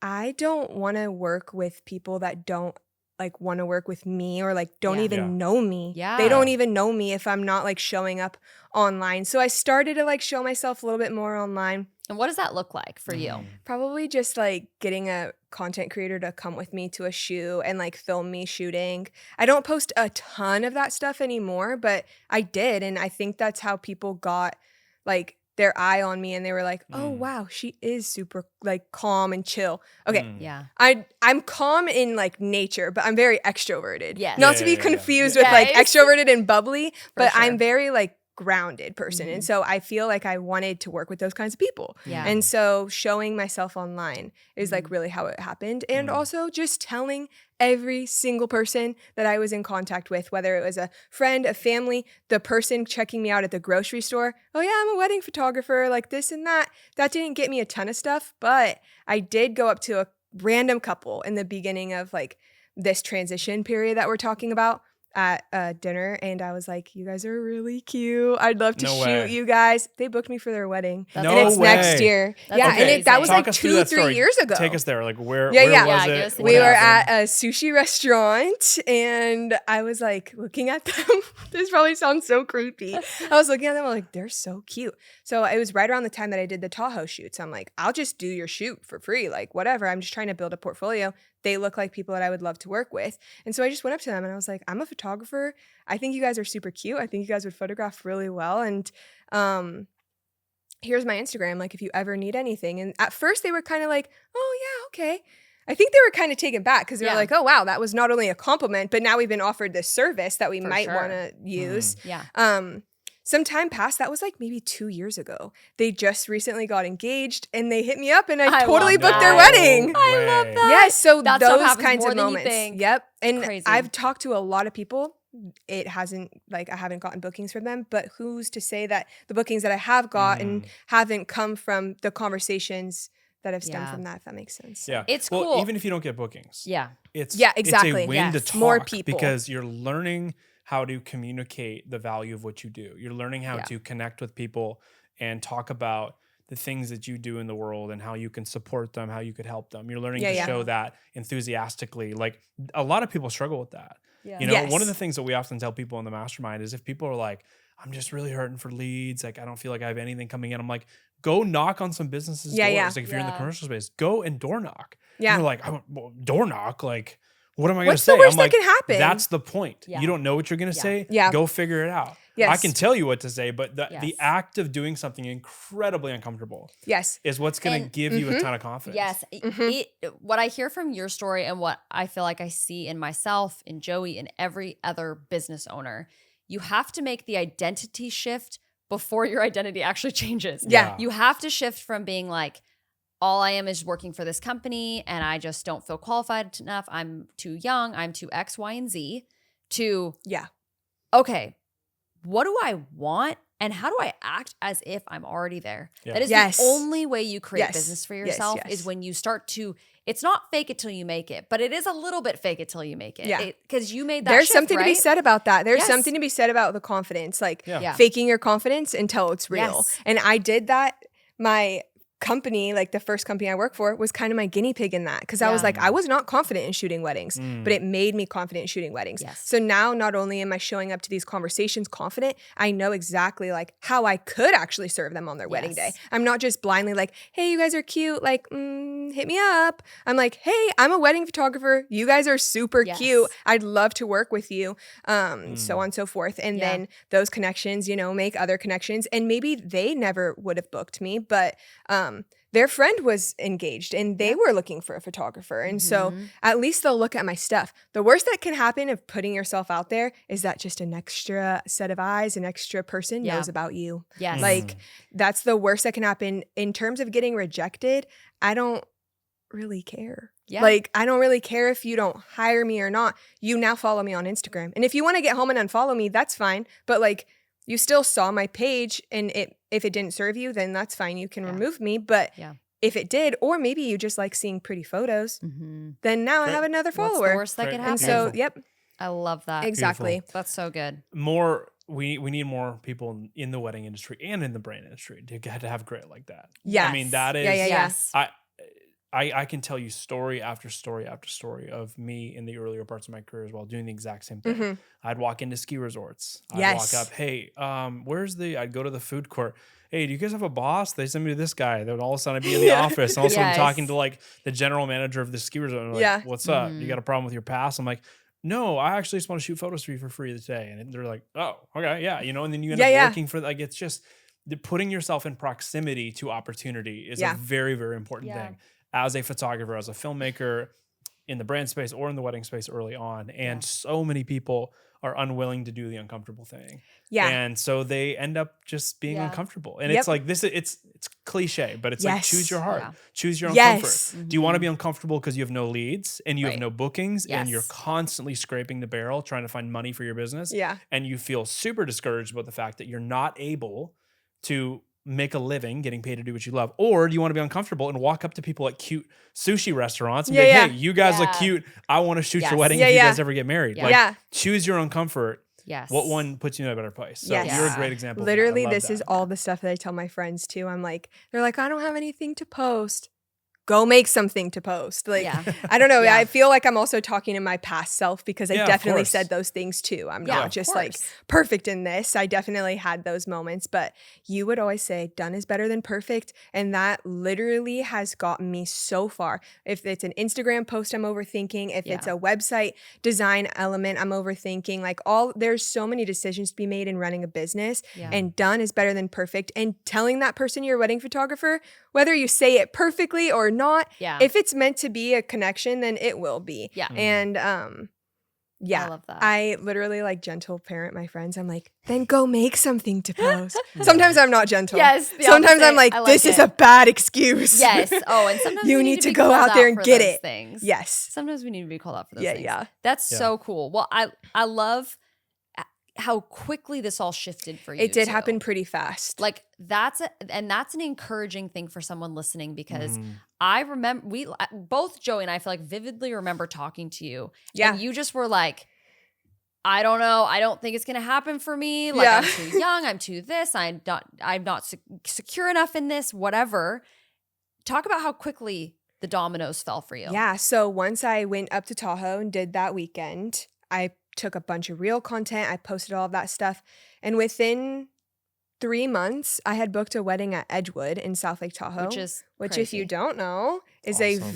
I don't want to work with people that don't like want to work with me or like don't even know me. Yeah. They don't even know me if I'm not like showing up online. So I started to like show myself a little bit more online. And what does that look like for you? Probably just like getting a content creator to come with me to a shoot and like film me shooting. I don't post a ton of that stuff anymore, but I did. And I think that's how people got like their eye on me and they were like, oh, wow, she is super like calm and chill. Okay. Yeah. I'm calm in like nature, but I'm very extroverted. Yes. Not to be confused with like Yes. extroverted and bubbly, but sure. I'm very like grounded person. And so I feel like I wanted to work with those kinds of people. Yeah. And so showing myself online is like really how it happened. And also just telling every single person that I was in contact with, whether it was a friend, a family, the person checking me out at the grocery store. Oh yeah, I'm a wedding photographer, like this and that. That didn't get me a ton of stuff, but I did go up to a random couple in the beginning of like this transition period that we're talking about. at dinner, and I was like, you guys are really cute. I'd love to No shoot way. you guys. They booked me for their wedding. That's And it's awesome. next way. year. That's yeah, amazing. and that was Talk like us through that 2-3 story. years ago. Take us there. Like where Yeah, yeah. was Yeah, it? give us the What We were happened? at a sushi restaurant, and I was like looking at them. This probably sounds so creepy. I was looking at them, I'm like, they're so cute. So it was right around the time that I did the Tahoe shoots. I'm like, I'll just do your shoot for free. Like, whatever. I'm just trying to build a portfolio. They look like people that I would love to work with. And so I just went up to them and I was like, I'm a photographer. I think you guys are super cute. I think you guys would photograph really well. And here's my Instagram. Like, if you ever need anything. And at first they were kind of like, oh, yeah, okay. I think they were kind of taken back because they were like, oh, wow, that was not only a compliment, but now we've been offered this service that we might want to use. Yeah. Some time passed. That was like maybe 2 years ago. They just recently got engaged and they hit me up and I totally love booked their that. wedding. I love that. Yes, so That stuff those happens kinds more of than you moments. think. Yep. And Crazy. I've talked to a lot of people. It hasn't, like, I haven't gotten bookings from them, but who's to say that the bookings that I have gotten haven't come from the conversations that have stemmed from that, if that makes sense. Yeah. It's well, cool. even if you don't get bookings. Yeah. It's exactly. It's a win to Yes. talk More people. because you're learning how to communicate the value of what you do. You're learning how to connect with people and talk about the things that you do in the world and how you can support them, how you could help them. You're learning to show that enthusiastically. Like a lot of people struggle with that. Yeah. You know, Yes. one of the things that we often tell people in the mastermind is if people are like, I'm just really hurting for leads, like I don't feel like I have anything coming in. I'm like, go knock on some businesses' doors. Like if you're in the commercial space, go and door knock. Yeah. And they're like, door knock? Like, what am I going to What's say? the worst I'm that like, can happen? that's the point. Yeah. You don't know what you're going to say. Yeah. Go figure it out. Yes. I can tell you what to say, but the Yes. act of doing something incredibly uncomfortable Yes. is what's going to And- give you a ton of confidence. Yes. What I hear from your story and what I feel like I see in myself, in Joey, and every other business owner, you have to make the identity shift before your identity actually changes. Yeah. You have to shift from being like, all I am is working for this company and I just don't feel qualified enough. I'm too young. I'm too X, Y, and Z to, okay, what do I want? And how do I act as if I'm already there? Yeah. That is Yes. the only way you create Yes. business for Yes, yourself yes. is when you start to, it's not fake it till you make it, but it is a little bit fake it till you make it. Yeah. Because you made that There's shift, something to be right? said about that. There's Yes. something to be said about the confidence, like Yeah. faking your confidence until it's real. Yes. And I did that. My company, like the first company I worked for, was kind of my guinea pig in that because I was Yeah. like, I was not confident in shooting weddings, but it made me confident in shooting weddings. Yes. So now not only am I showing up to these conversations confident, I know exactly like how I could actually serve them on their wedding day. Yes. I'm not just blindly like, hey, you guys are cute, like hit me up. I'm like, hey, I'm a wedding photographer. You guys are super Yes. cute. I'd love to work with you. So on and so forth. And Yeah. then those connections, make other connections. And maybe they never would have booked me, but their friend was engaged and they were looking for a photographer. And so at least they'll look at my stuff. The worst that can happen of putting yourself out there is that just an extra set of eyes, an extra person knows about you. Yes. Like that's the worst that can happen. In terms of getting rejected, I don't really care. Yeah. Like, I don't really care if you don't hire me or not. You now follow me on Instagram. And if you want to get home and unfollow me, that's fine. But like, you still saw my page and if it didn't serve you, then that's fine. You can remove me. But if it did, or maybe you just like seeing pretty photos, then now I have another follower. What's the worst that could happen? And so, yep, I love that. exactly. That's so good. We need more people in the wedding industry and in the brand industry to have grit like that. Yes. I mean, that is, Yes. I can tell you story after story after story of me in the earlier parts of my career as well, doing the exact same thing. I'd walk into ski resorts. I'd walk up, hey, I'd go to the food court. Hey, do you guys have a boss? They send me to this guy. They would all of a sudden be in the office. And also I'm talking to like the general manager of the ski resort. And I'm like, what's up? You got a problem with your pass? I'm like, no, I actually just want to shoot photos for you for free today. And they're like, oh, okay, yeah. And then you end up working for, like, it's just putting yourself in proximity to opportunity is a very, very important thing as a photographer, as a filmmaker, in the brand space or in the wedding space early on. And so many people are unwilling to do the uncomfortable thing. Yeah. And so they end up just being uncomfortable. And it's like this, it's cliche, but it's like choose your heart, choose your own comfort. Do you want to be uncomfortable because you have no leads and you have no bookings and you're constantly scraping the barrel trying to find money for your business? Yeah. And you feel super discouraged about the fact that you're not able to make a living getting paid to do what you love? Or do you want to be uncomfortable and walk up to people at cute sushi restaurants and be like, hey, you guys look cute. I want to shoot your wedding if you guys ever get married. Like, choose your own comfort. Yes. What one puts you in a better place? So you're a great example. Literally, this is all the stuff that I tell my friends too. I'm like, they're like, I don't have anything to post. Go make something to post. Like, I don't know. I feel like I'm also talking to my past self because I definitely said those things too. I'm not just like perfect in this. I definitely had those moments, but you would always say done is better than perfect. And that literally has gotten me so far. If it's an Instagram post, I'm overthinking. If it's a website design element, I'm overthinking. Like there's so many decisions to be made in running a business, and done is better than perfect. And telling that person you're a wedding photographer, whether you say it perfectly or not, if it's meant to be a connection, then it will be. And I love that. I literally like gentle parent my friends. I'm like, then go make something to post. Sometimes I'm not gentle. Sometimes I'm like, this is a bad excuse. Oh, and sometimes you need to go out there and get it. Things. Yes. Sometimes we need to be called out for those things. That's so cool. Well, I love how quickly this all shifted for you. It did happen pretty fast. Like that's an encouraging thing for someone listening, because I remember both Joey and I feel like vividly remember talking to you. And you just were like, I don't know. I don't think it's going to happen for me. Like I'm too young. I'm too this. I'm not secure enough in this, whatever. Talk about how quickly the dominoes fell for you. Yeah. So once I went up to Tahoe and did that weekend, I took a bunch of reel content. I posted all of that stuff. And within 3 months, I had booked a wedding at Edgewood in South Lake Tahoe. Which if you don't know, is awesome.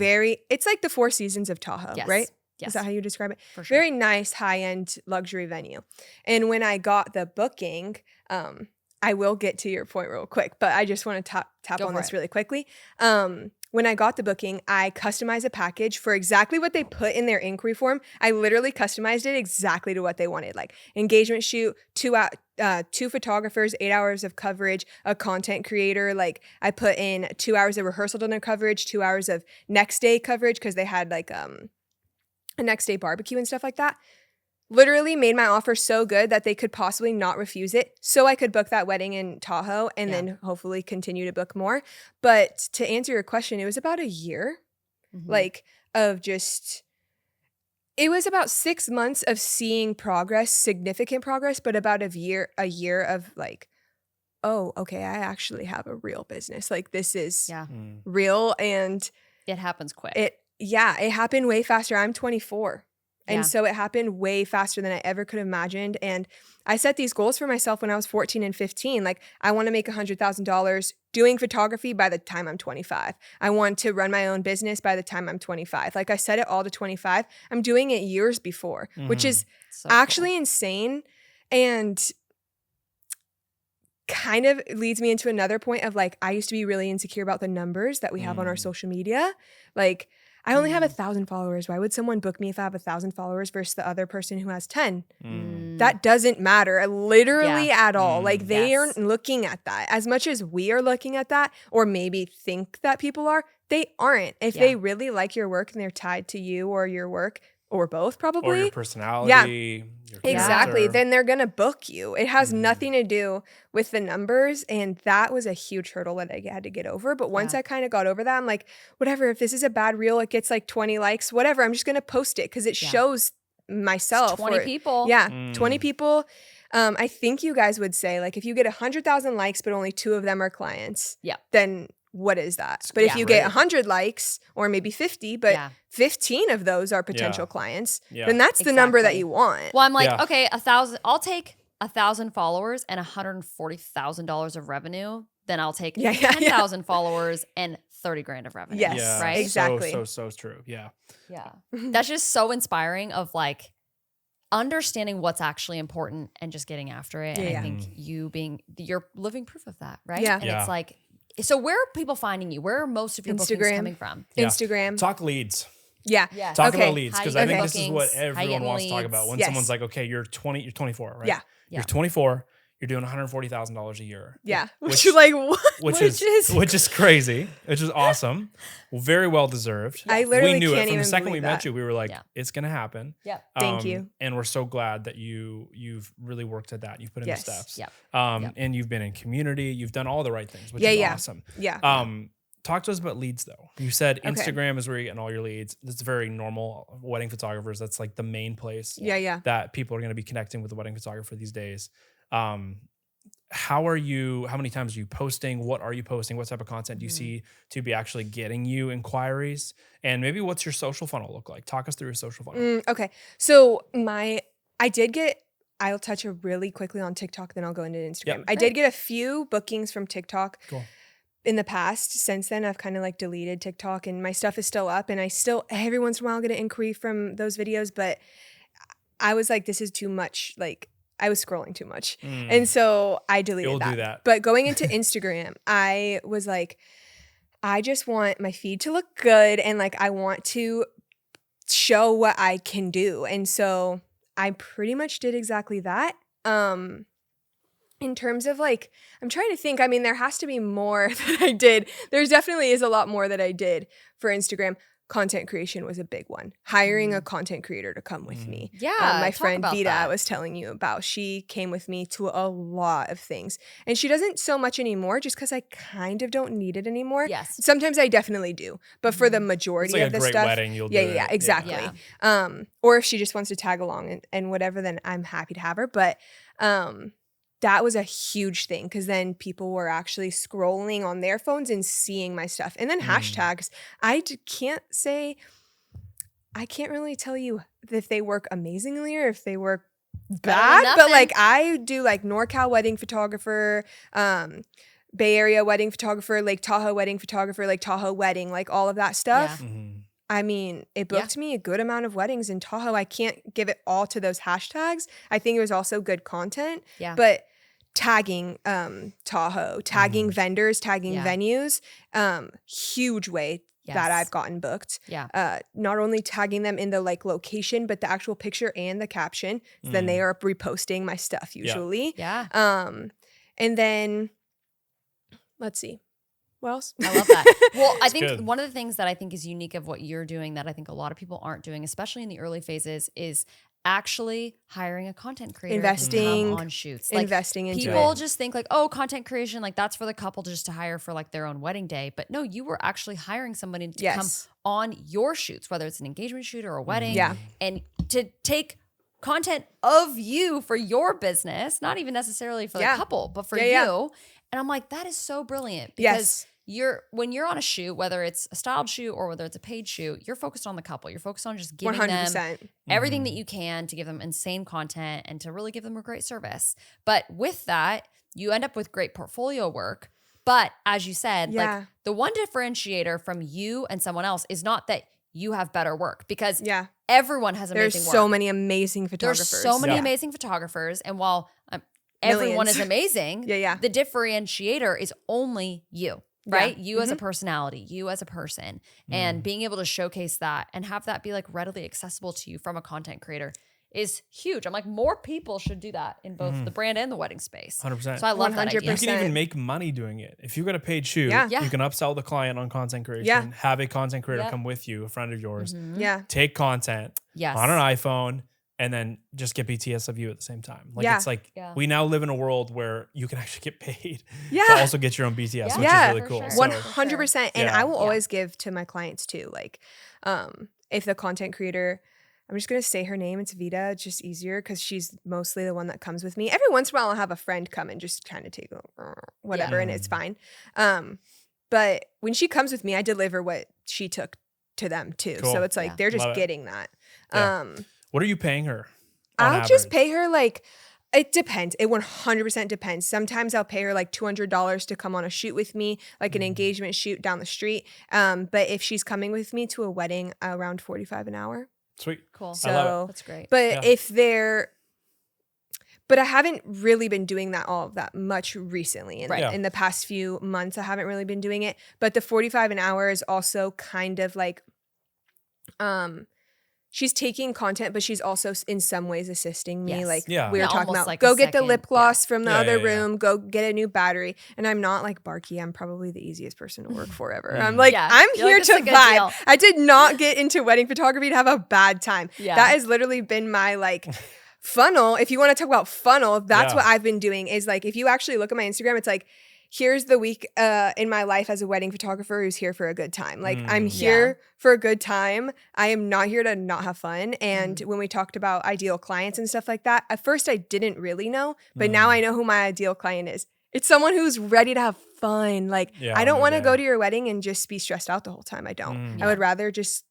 It's like the Four Seasons of Tahoe, right? Yes. Is that how you describe it? For sure. Very nice, high-end luxury venue. And when I got the booking, I will get to your point real quick, but I just want to tap on this really quickly. When I got the booking, I customized a package for exactly what they put in their inquiry form. I literally customized it exactly to what they wanted, like engagement shoot, 2 photographers, 8 hours of coverage, a content creator. Like I put in 2 hours of rehearsal dinner coverage, 2 hours of next day coverage because they had like a next day barbecue and stuff like that. Literally made my offer so good that they could possibly not refuse it, so I could book that wedding in Tahoe and then hopefully continue to book more. But to answer your question, it was about a year, like of just, it was about 6 months of seeing progress, significant progress, but about a year of like, oh, okay, I actually have a real business. Like this is real, and it happens quick. It happened way faster. I'm 24. And so it happened way faster than I ever could have imagined. And I set these goals for myself when I was 14 and 15. Like, I want to make $100,000 doing photography by the time I'm 25. I want to run my own business by the time I'm 25. Like, I set it all to 25. I'm doing it years before, which is actually insane. And kind of leads me into another point of like, I used to be really insecure about the numbers that we have on our social media. Like, I only have 1,000 followers. Why would someone book me if I have 1,000 followers versus the other person who has 10? That doesn't matter literally at all. Like they aren't looking at that as much as we are looking at that, or maybe think that people are. They aren't. If they really like your work and they're tied to you or your work, or both probably. Or your personality. Your exactly. Then they're going to book you. It has nothing to do with the numbers. And that was a huge hurdle that I had to get over. But once I kind of got over that, I'm like, whatever, if this is a bad reel, it gets like 20 likes, whatever. I'm just going to post it because it shows myself. It's 20 people. 20 people. I think you guys would say like if you get 100,000 likes, but only 2 of them are clients, then what is that? But if you get 100 likes or maybe 50, but 15 of those are potential clients, then that's the number that you want. Well, I'm like, okay, 1,000, I'll take 1,000 followers and $140,000 of revenue. Then I'll take 10,000 followers and 30 grand of revenue. Yes, right? Exactly. So true. Yeah. That's just so inspiring of like understanding what's actually important and just getting after it. And I think you're living proof of that, right? And it's like, so where are people finding you? Where are most of your bookings coming from? Instagram. Talk leads. Talk about leads, because I think this is what everyone wants to talk about. When someone's like, okay, you're 20, you're 24, right? You're 24, You're doing $140,000 a year. Yeah. Which you're like, what? Which is crazy. Which is awesome. Very well deserved. I literally we knew can't it from the even second we believe met that. you. We were like, it's gonna happen. Yep. Thank you. And we're so glad that you've really worked at that. You've put in the steps. Yep. And you've been in community. You've done all the right things, which is awesome. Yeah. Talk to us about leads though. You said Instagram is where you're getting all your leads. That's very normal. Wedding photographers, that's like the main place that people are going to be connecting with a wedding photographer these days. How many times are you posting? What are you posting? What type of content do you see to be actually getting you inquiries? And maybe what's your social funnel look like? Talk us through your social funnel. Okay. So I'll touch really quickly on TikTok, then I'll go into Instagram. Yep. I did get a few bookings from TikTok. Cool. In the past. Since then, I've kind of like deleted TikTok, and my stuff is still up, and I still every once in a while get an inquiry from those videos, but I was like, this is too much. Like, I was scrolling too much. And so I deleted that. Do that. But going into Instagram, I was like, I just want my feed to look good, and like I want to show what I can do. And so I pretty much did exactly that. In terms of like, I'm trying to think, I mean, there has to be more that I did. There's definitely is a lot more that I did for Instagram. Content creation was a big one. Hiring a content creator to come with me. Yeah. My friend Vita, that. I was telling you about, she came with me to a lot of things. And she doesn't so much anymore just because I kind of don't need it anymore. Yes. Sometimes I definitely do. But for the majority It's like of the a great stuff. wedding, you'll do it. Yeah, exactly. Yeah. Or if she just wants to tag along and whatever, then I'm happy to have her. But that was a huge thing because then people were actually scrolling on their phones and seeing my stuff. And then hashtags. I can't really tell you if they work amazingly or if they work bad. But like I do like NorCal wedding photographer, Bay Area wedding photographer, Lake Tahoe wedding photographer, Lake Tahoe wedding, like all of that stuff. Yeah. I mean, it booked me a good amount of weddings in Tahoe. I can't give it all to those hashtags. I think it was also good content. Yeah. But tagging Tahoe, tagging vendors, tagging venues, huge way that I've gotten booked. Yeah. Not only tagging them in the like location, but the actual picture and the caption. So then they are reposting my stuff usually. Yeah. And then let's see. What else? I love that. Well, I think good. one of the things that I think is unique of what you're doing that I think a lot of people aren't doing, especially in the early phases, is actually hiring a content creator investing to come on shoots. Like, investing into people it. just think like, oh, content creation, like that's for the couple just to hire for like their own wedding day. But no, you were actually hiring somebody to come on your shoots, whether it's an engagement shoot or a wedding. Yeah. And to take content of you for your business, not even necessarily for the couple, but for you. And I'm like, that is so brilliant because when you're on a shoot, whether it's a styled shoot or whether it's a paid shoot, you're focused on the couple. You're focused on just giving 100%. them everything that you can to give them insane content and to really give them a great service. But with that, you end up with great portfolio work. But as you said, like the one differentiator from you and someone else is not that you have better work because everyone has amazing work. There's so many amazing photographers. There's so many amazing photographers. And while everyone is amazing, the differentiator is only you. Right? You as a personality, you as a person, and being able to showcase that and have that be like readily accessible to you from a content creator is huge. I'm like, more people should do that in both the brand and the wedding space. 100%. So I love that idea. You can even make money doing it. If you've got a paid shoot, you can upsell the client on content creation, have a content creator come with you, a friend of yours, take content on an iPhone, and then just get BTS of you at the same time. Like it's like we now live in a world where you can actually get paid to also get your own BTS, which is really cool. Sure. So, 100%. And I will always give to my clients too. Like if the content creator, I'm just going to say her name. It's Vita. It's just easier because she's mostly the one that comes with me. Every once in a while I'll have a friend come and just kind of take whatever and it's fine. But when she comes with me, I deliver what she took to them too. Cool. So it's like they're just getting that. What are you paying her? I'll just pay her like, it depends. It 100% depends. Sometimes I'll pay her like $200 to come on a shoot with me, like an engagement shoot down the street. But if she's coming with me to a wedding, around $45 an hour. Sweet. Cool. So that's great. But but I haven't really been doing that much recently. In the past few months, I haven't really been doing it. But the $45 an hour is also kind of like, she's taking content, but she's also in some ways assisting me. Yes. Like we Yeah. were Yeah, talking almost about, like go a get the second- lip gloss from the Yeah, other yeah, yeah. room, go get a new battery. And I'm not like Barky. I'm probably the easiest person to work for ever. I'm like, Yeah. I'm You're here like, this is to a good vibe. deal. I did not get into wedding photography to have a bad time. Yeah. That has literally been my like funnel. If you want to talk about funnel, that's Yeah. what I've been doing is like, if you actually look at my Instagram, it's like, here's the week in my life as a wedding photographer who's here for a good time. Like I'm here for a good time. I am not here to not have fun. And when we talked about ideal clients and stuff like that, at first I didn't really know, but now I know who my ideal client is. It's someone who's ready to have fun. Like I don't want to go to your wedding and just be stressed out the whole time. I don't. I would rather just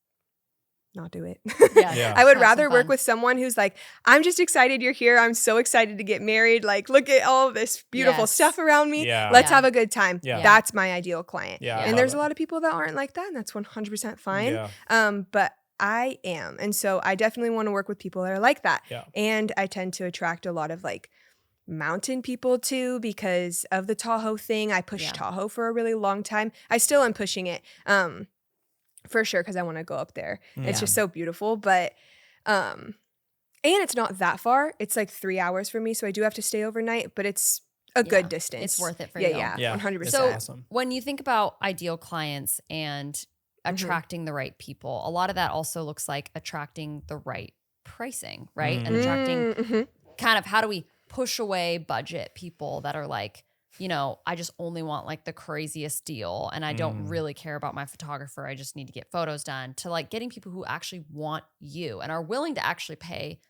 not do it. Yeah. I would Have rather some work fun. with someone who's like, I'm just excited you're here. I'm so excited to get married. Like, look at all of this beautiful Yes. stuff around me. Yeah. Let's Yeah. have a good time. Yeah. That's my ideal client. Yeah, I And love there's it. a lot of people that aren't like that, and that's 100% fine. Yeah. But I am. And so I definitely want to work with people that are like that. Yeah. And I tend to attract a lot of like mountain people too because of the Tahoe thing. I pushed Tahoe for a really long time. I still am pushing it. For sure, because I want to go up there. It's just so beautiful. But and it's not that far. It's like 3 hours for me. So I do have to stay overnight, but it's a good distance. It's worth it for you. you. Yeah, 100%. It's So awesome. when you think about ideal clients and attracting the right people, a lot of that also looks like attracting the right pricing, right? And attracting kind of how do we push away budget people that are like, you know, I just only want like the craziest deal and I don't really care about my photographer. I just need to get photos done, to like getting people who actually want you and are willing to actually pay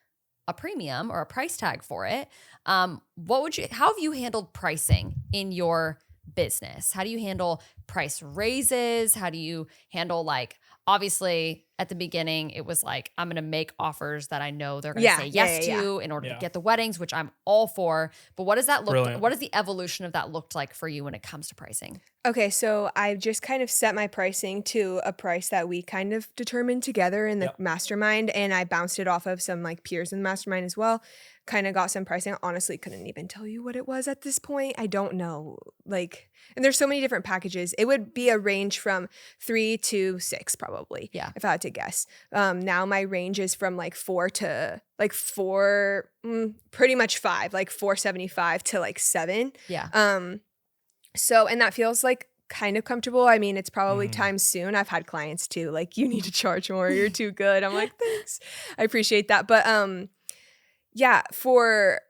a premium or a price tag for it. How have you handled pricing in your business? How do you handle price raises? How do you handle like, obviously at the beginning it was like, I'm going to make offers that I know they're going to say yes to in order to get the weddings, which I'm all for. But what does that look like? What does the evolution of that looked like for you when it comes to pricing? Okay, so I've just kind of set my pricing to a price that we kind of determined together in the mastermind, and I bounced it off of some like peers in the mastermind as well. Kind of got some pricing. Honestly, couldn't even tell you what it was at this point. I don't know. Like, and there's so many different packages. It would be a range from 3 to 6 probably. Yeah. If I had to guess. Now my range is from like 4 to like 4, pretty much 5, like 475 to like 7. Yeah. So, and that feels like kind of comfortable. I mean, it's probably time soon. I've had clients too, like, you need to charge more. You're too good. I'm like, thanks. I appreciate that. But yeah, for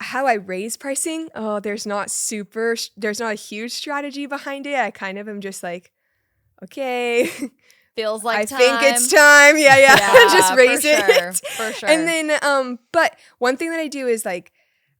how I raise pricing, there's not a huge strategy behind it. I kind of am just like, okay. Feels like I time. think it's time. Yeah. Just raise it. For sure. And then, but one thing that I do is like,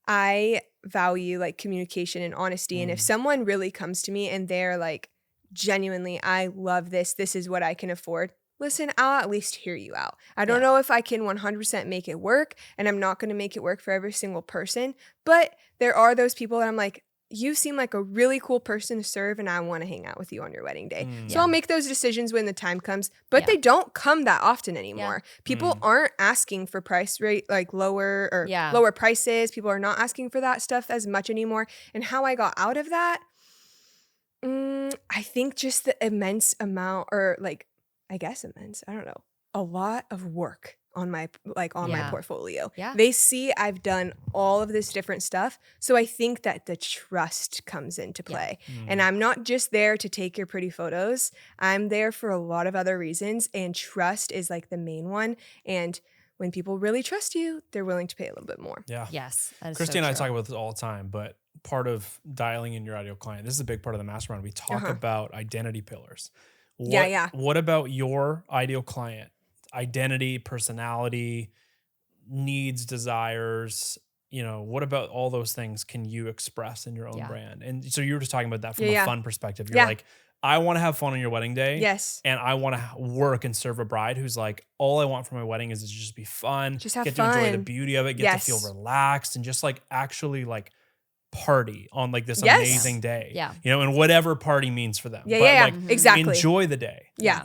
I value like communication and honesty. And if someone really comes to me and they're like, genuinely, I love this. This is what I can afford. Listen, I'll at least hear you out. I don't know if I can 100% make it work, and I'm not going to make it work for every single person. But there are those people that I'm like, you seem like a really cool person to serve, and I want to hang out with you on your wedding day. So I'll make those decisions when the time comes, but they don't come that often anymore. People aren't asking for price rate, like lower or lower prices. People are not asking for that stuff as much anymore. And how I got out of that, I think just the immense amount, or like, I guess immense, I don't know, a lot of work on my my portfolio. Yeah. They see I've done all of this different stuff. So I think that the trust comes into play. And I'm not just there to take your pretty photos. I'm there for a lot of other reasons. And trust is like the main one. And when people really trust you, they're willing to pay a little bit more. Yeah. Yes. That is Christy so and I true. talk about this all the time, but part of dialing in your ideal client, this is a big part of the mastermind. We talk about identity pillars. What about your ideal client? Identity, personality, needs, desires, what about all those things can you express in your own brand? And so you were just talking about that from a fun perspective. You're like, I want to have fun on your wedding day. Yes. And I want to work and serve a bride who's like, all I want for my wedding is to just be fun. Just have get fun. to enjoy the beauty of it, get to feel relaxed, and just like actually like party on like this amazing day. Yeah. And whatever party means for them. Like, exactly. Enjoy the day. Yeah.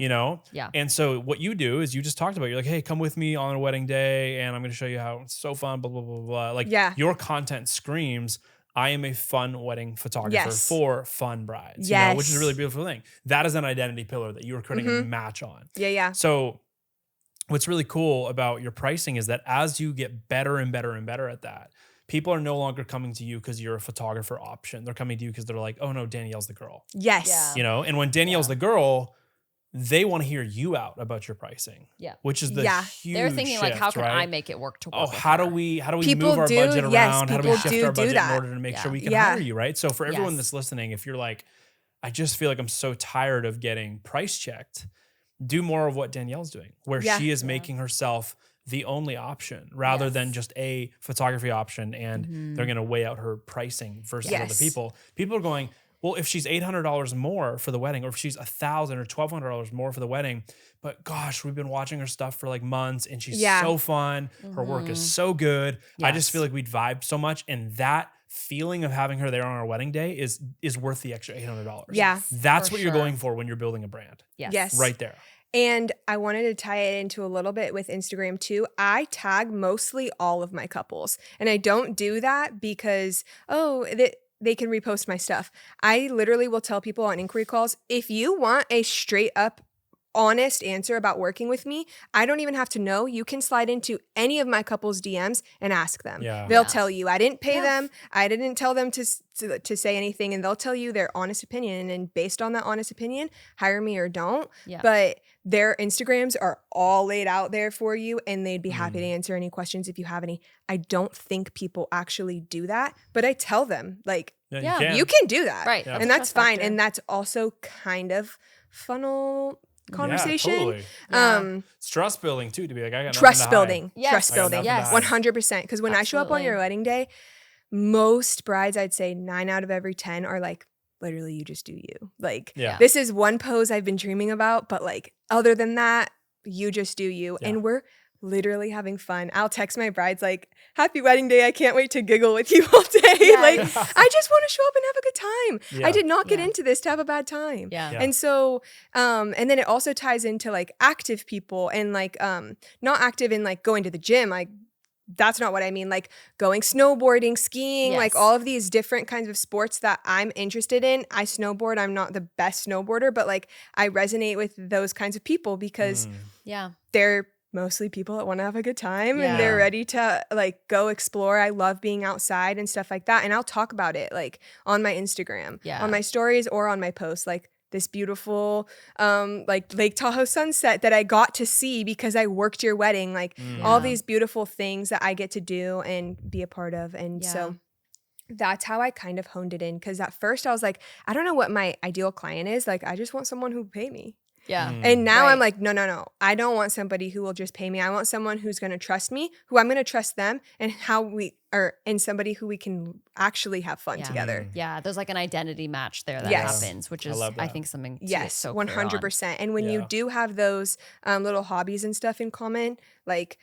Yeah. And so what you do is you just talked about, you're like, hey, come with me on a wedding day and I'm going to show you how it's so fun, blah, blah, blah, blah. Like your content screams, I am a fun wedding photographer for fun brides, which is a really beautiful thing. That is an identity pillar that you are creating a match on. Yeah. So what's really cool about your pricing is that as you get better and better and better at that, people are no longer coming to you because you're a photographer option. They're coming to you because they're like, oh no, Danielle's the girl. Yes. You know, and when Danielle's the girl, they want to hear you out about your pricing. Yeah. Which is the huge They're thinking like, shift, how can right? I make it work to work? How do we People move our do- budget yes, around? How do we people shift do our do budget that. in order to make sure we can Yeah. hire you, right? So for everyone Yes. that's listening, if you're like, I just feel like I'm so tired of getting price checked, do more of what Danielle's doing, where she is making herself the only option rather than just a photography option, and they're going to weigh out her pricing versus other people. People are going, well, if she's $800 more for the wedding, or if she's $1,000 or $1,200 more for the wedding, but gosh, we've been watching her stuff for like months and she's so fun. Her work is so good. I just feel like we'd vibe so much. And that feeling of having her there on our wedding day is worth the extra $800. Yeah. That's what you're going for when you're building a brand. Yes. Right there. And I wanted to tie it into a little bit with Instagram too. I tag mostly all of my couples. And I don't do that because, they can repost my stuff. I literally will tell people on inquiry calls, if you want a straight up honest answer about working with me, I don't even have to know. You can slide into any of my couples' DMs and ask them. They'll tell you. I didn't pay them. I didn't tell them to say anything, and they'll tell you their honest opinion. And based on that honest opinion, hire me or don't. But their Instagrams are all laid out there for you, and they'd be happy to answer any questions if you have any. I don't think people actually do that, but I tell them, like, you can do that. Right. And that's fine. And that's also kind of funnel conversation. It's trust building too, to be like, I got trust building. Yes. Trust building. Yes. 100%. Because when I show up on your wedding day, most brides, I'd say 9 out of every 10 are like, literally, you just do you. Like, this is one pose I've been dreaming about, but like, other than that, you just do you. And we're literally having fun. I'll text my brides like, happy wedding day. I can't wait to giggle with you all day. Like, I just want to show up and have a good time. I did not get into this to have a bad time. And so, and then it also ties into like active people and like, not active in like going to the gym. Like, that's not what I mean. Like going snowboarding, skiing, like all of these different kinds of sports that I'm interested in. I snowboard. I'm not the best snowboarder, but like I resonate with those kinds of people because they're mostly people that want to have a good time and they're ready to like go explore. I love being outside and stuff like that. And I'll talk about it like on my Instagram, on my stories or on my posts, like this beautiful like Lake Tahoe sunset that I got to see because I worked your wedding, like all these beautiful things that I get to do and be a part of. And so that's how I kind of honed it in. Cause at first I was like, I don't know what my ideal client is. Like, I just want someone who will pay me. And now I'm like, no. I don't want somebody who will just pay me. I want someone who's going to trust me, who I'm going to trust them, and and somebody who we can actually have fun together. There's like an identity match there that happens, which is, I think, something to get so clear 100%. And when you do have those little hobbies and stuff in common, like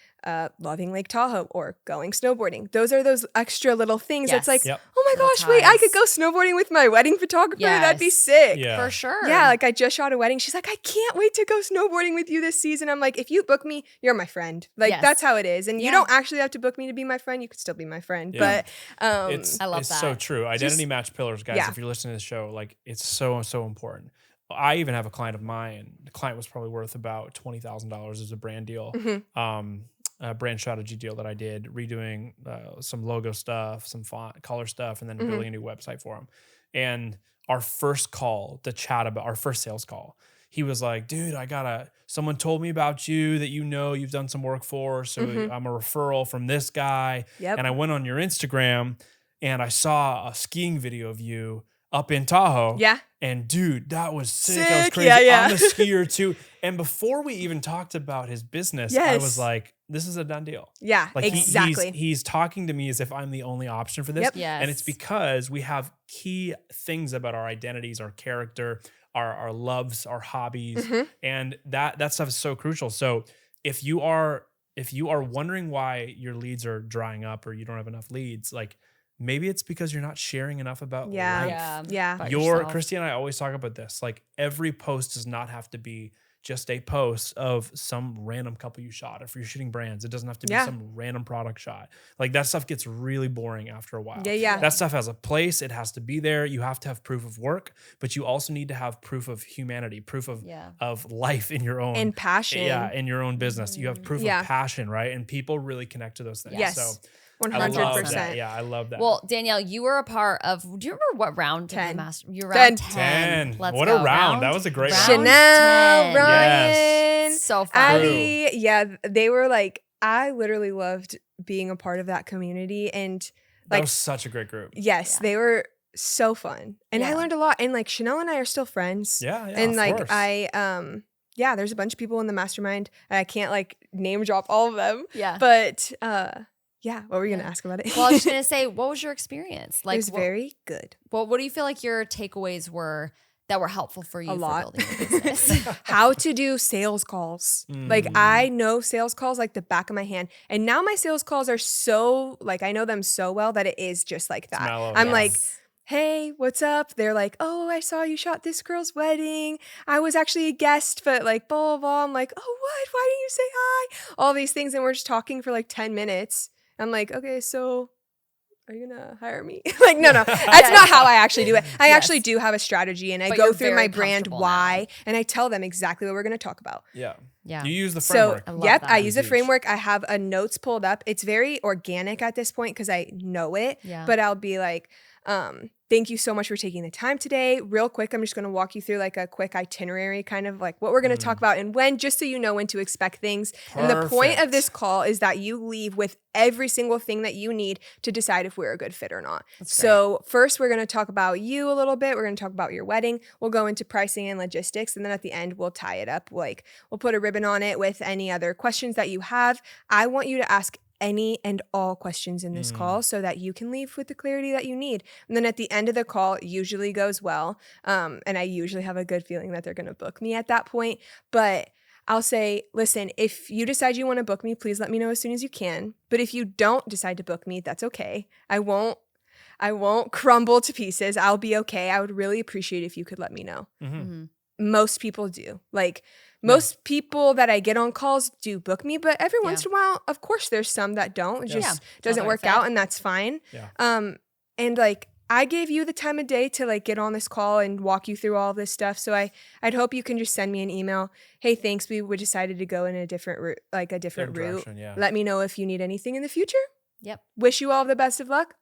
loving Lake Tahoe or going snowboarding, those are those extra little things that's like, oh my gosh, wait, I could go snowboarding with my wedding photographer. That'd be sick. For sure. Yeah, like I just shot a wedding. She's like, I can't wait to go snowboarding with you this season. I'm like, if you book me, you're my friend. Like that's how it is. And you don't actually have to book me to be my friend. You could still be my friend. But I love it's that. so true. Identity match pillars, guys. If you're listening to this show, like it's so important. I even have a client of mine. The client was probably worth about $20,000 as a brand deal. A brand strategy deal that I did, redoing some logo stuff, some font color stuff, and then building a new website for him. And our first call to chat about our first sales call, he was like, dude, someone told me about you that you've done some work for. So I'm a referral from this guy. And I went on your Instagram and I saw a skiing video of you up in Tahoe. And dude, that was sick. That was crazy. I'm a skier too. And before we even talked about his business, I was like, this is a done deal. Like exactly. He's talking to me as if I'm the only option for this. And it's because we have key things about our identities, our character, our loves, our hobbies. And that stuff is so crucial. So if you are wondering why your leads are drying up or you don't have enough leads, like maybe it's because you're not sharing enough about life. Yeah. Christy and I always talk about this. Like every post does not have to be just a post of some random couple you shot. If you're shooting brands, it doesn't have to be some random product shot. Like that stuff gets really boring after a while. Yeah. That stuff has a place. It has to be there. You have to have proof of work, but you also need to have proof of humanity, proof of life in your own and passion. Yeah, in your own business. You have proof of passion, right? And people really connect to those things. Yes. So 100%. Yeah, I love that. Well, Danielle, you were a part of, do you remember what round? 10. You were round 10. 10. Let's what go. a round. That was a great round. Chanel, 10. Ryan, So fun. Addie. Yeah, they were like, I literally loved being a part of that community. And That like, was such a great group. yes, they were so fun. And I learned a lot. And like Chanel and I are still friends. Yeah, And of like course. there's a bunch of people in the mastermind. I can't like name drop all of them. Yeah. But what were you gonna ask about it? Well, I was just gonna say, what was your experience? Like, it was very good. Well, what do you feel like your takeaways were that were helpful for you A for lot. building your business? How to do sales calls. Like I know sales calls like the back of my hand. And now my sales calls are so like I know them so well that it is just like that. mellow, I'm yes. like, hey, what's up? They're like, oh, I saw you shot this girl's wedding. I was actually a guest, but like blah, blah, blah. I'm like, oh, what? Why didn't you say hi? All these things. And we're just talking for like 10 minutes. I'm like, okay, so are you gonna hire me? Like, no, that's not how I actually do it. I actually do have a strategy and I go through my brand why and I tell them exactly what we're gonna talk about. Yeah. Yeah. You use the framework. I use the framework. I have a notes pulled up. It's very organic at this point because I know it. Yeah. But I'll be like, thank you so much for taking the time today. Real quick, I'm just going to walk you through like a quick itinerary, kind of like what we're going to talk about and when, just so you know when to expect things. Perfect. And the point of this call is that you leave with every single thing that you need to decide if we're a good fit or not. So first, we're going to talk about you a little bit. We're going to talk about your wedding. We'll go into pricing and logistics. And then at the end, we'll tie it up. Like we'll put a ribbon on it with any other questions that you have. I want you to ask any and all questions in this call so that you can leave with the clarity that you need. And then at the end of the call, it usually goes well. And I usually have a good feeling that they're going to book me at that point. But I'll say, listen, if you decide you want to book me, please let me know as soon as you can. But if you don't decide to book me, that's okay. I won't crumble to pieces. I'll be okay. I would really appreciate if you could let me know. Most people do. Like most people that I get on calls do book me, but every once in a while, of course, there's some that don't. It just doesn't work out, and that's fine. Yeah. And like I gave you the time of day to like get on this call and walk you through all this stuff. So I'd hope you can just send me an email. Hey, thanks. We decided to go in a different route, like a different route. Yeah. Let me know if you need anything in the future. Yep. Wish you all the best of luck.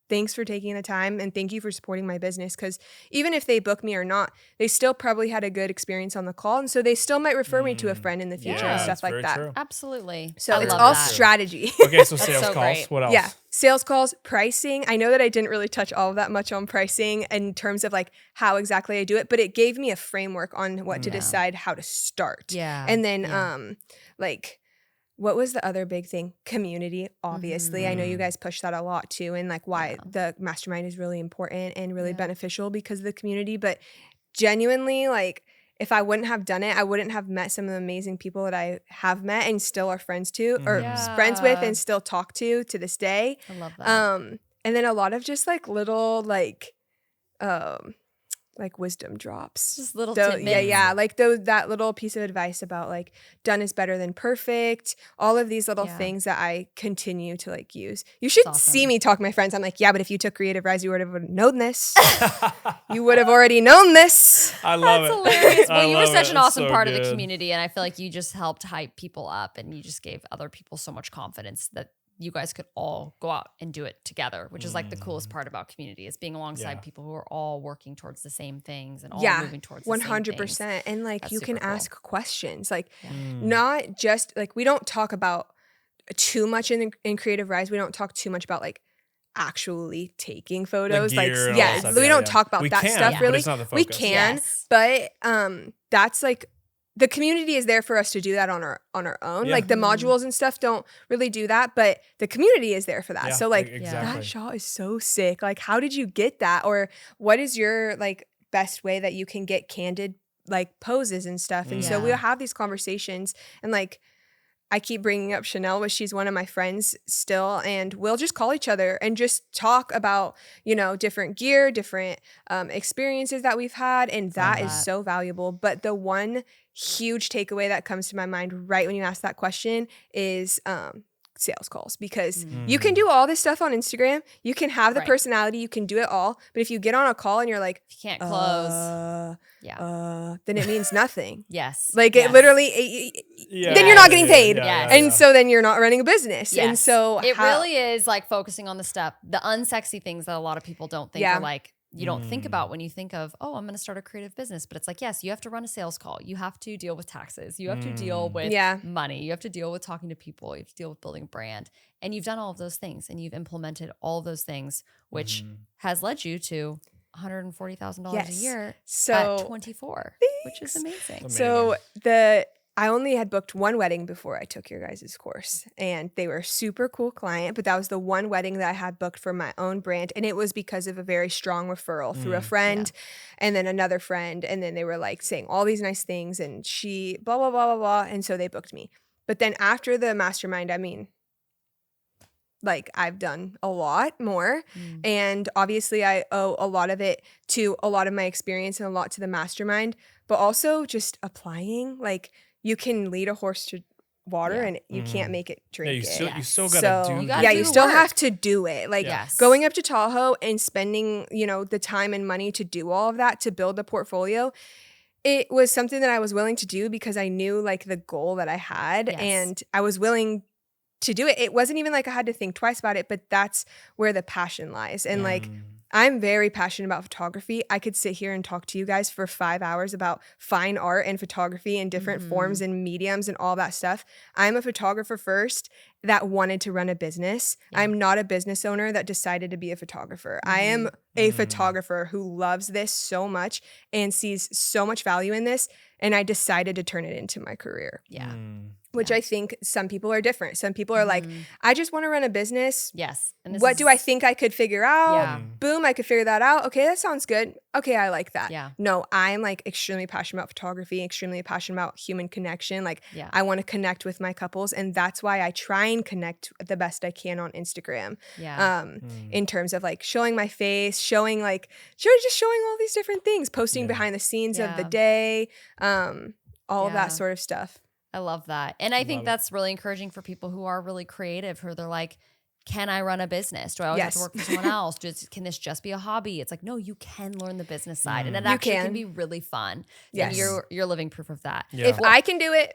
Thanks for taking the time and thank you for supporting my business because even if they book me or not, they still probably had a good experience on the call. And so they still might refer me to a friend in the future and stuff like that. True. Absolutely. So it's all strategy. Okay, so sales so calls. great. What else? Yeah. Sales calls, pricing. I know that I didn't really touch all of that much on pricing in terms of like how exactly I do it, but it gave me a framework on what to decide how to start. Yeah. And then like what was the other big thing? Community, obviously. I know you guys push that a lot too, and like why the mastermind is really important and really beneficial because of the community. But genuinely, like if I wouldn't have done it, I wouldn't have met some of the amazing people that I have met and still are friends to or friends with and still talk to this day. I love that. And then a lot of just like little like wisdom drops. Just little tidbits. Yeah. Like that little piece of advice about like done is better than perfect. All of these little things that I continue to like use. You should see me talk to my friends. I'm like, yeah, but if you took Creativ Rise, you would have known this. You would have already known this. I love That's it. hilarious. Well, you were such an It's awesome so part of the good. community, and I feel like you just helped hype people up, and you just gave other people so much confidence that you guys could all go out and do it together, which is like the coolest part about community is being alongside people who are all working towards the same things and all moving towards the same things. 100%. And like That's you can super cool. ask questions, like not just like we don't talk about too much in Creativ Rise. We don't talk too much about like actually taking photos. The Like gear and all that stuff. we don't Yeah. talk about We that can, stuff but really. it's not the We focus. can, Yes. but that's like the community is there for us to do that on our own. Yeah. Like the modules and stuff don't really do that, but the community is there for that. Yeah, So like exactly. that shot is so sick. Like how did you get that? Or what is your like best way that you can get candid like poses and stuff? And so we'll have these conversations and like I keep bringing up Chanel, but she's one of my friends still, and we'll just call each other and just talk about, different gear, different experiences that we've had, and that is so valuable. But the one huge takeaway that comes to my mind right when you ask that question is sales calls, because you can do all this stuff on Instagram, you can have the personality, you can do it all, but if you get on a call and you're like, if you can't close, then it means nothing. Yes. Like it literally, then you're not getting paid. And so then you're not running a business. Yes. And so it really is like focusing on the unsexy things that a lot of people don't think are like, you don't think about when you think of, oh, I'm going to start a creative business. But it's like, yes, you have to run a sales call. You have to deal with taxes. You have to deal with money. You have to deal with talking to people. You have to deal with building a brand. And you've done all of those things, and you've implemented all of those things, which has led you to $140,000 a year at 24, which is amazing. So I only had booked one wedding before I took your guys' course, and they were a super cool client, but that was the one wedding that I had booked for my own brand. And it was because of a very strong referral through a friend and then another friend. And then they were like saying all these nice things, and she blah, blah, blah, blah, blah. And so they booked me. But then after the mastermind, I mean, like I've done a lot more. And obviously I owe a lot of it to a lot of my experience and a lot to the mastermind, but also just applying. Like, you can lead a horse to water and you can't make it drink you still gotta do you still have to do it. Like going up to Tahoe and spending, the time and money to do all of that, to build the portfolio. It was something that I was willing to do because I knew like the goal that I had and I was willing to do it. It wasn't even like I had to think twice about it, but that's where the passion lies. And like, I'm very passionate about photography. I could sit here and talk to you guys for 5 hours about fine art and photography and different forms and mediums and all that stuff. I'm a photographer first that wanted to run a business. I'm not a business owner that decided to be a photographer. I am a photographer who loves this so much and sees so much value in this. And I decided to turn it into my career. Which I think some people are different. Some people are like, I just want to run a business. Yes. And what do I think I could figure out? Boom, I could figure that out. Okay, that sounds good. Okay, I like that. No, I'm like extremely passionate about photography, extremely passionate about human connection. Like I want to connect with my couples. And that's why I try and connect the best I can on Instagram. In terms of like showing my face, showing all these different things, posting behind the scenes of the day, all of that sort of stuff. I love that. And I think that's really encouraging for people who are really creative, who they're like, can I run a business? Do I always have to work for someone else? Can this just be a hobby? It's like, no, you can learn the business side. And it actually can be really fun. And you're living proof of that. If I can do it,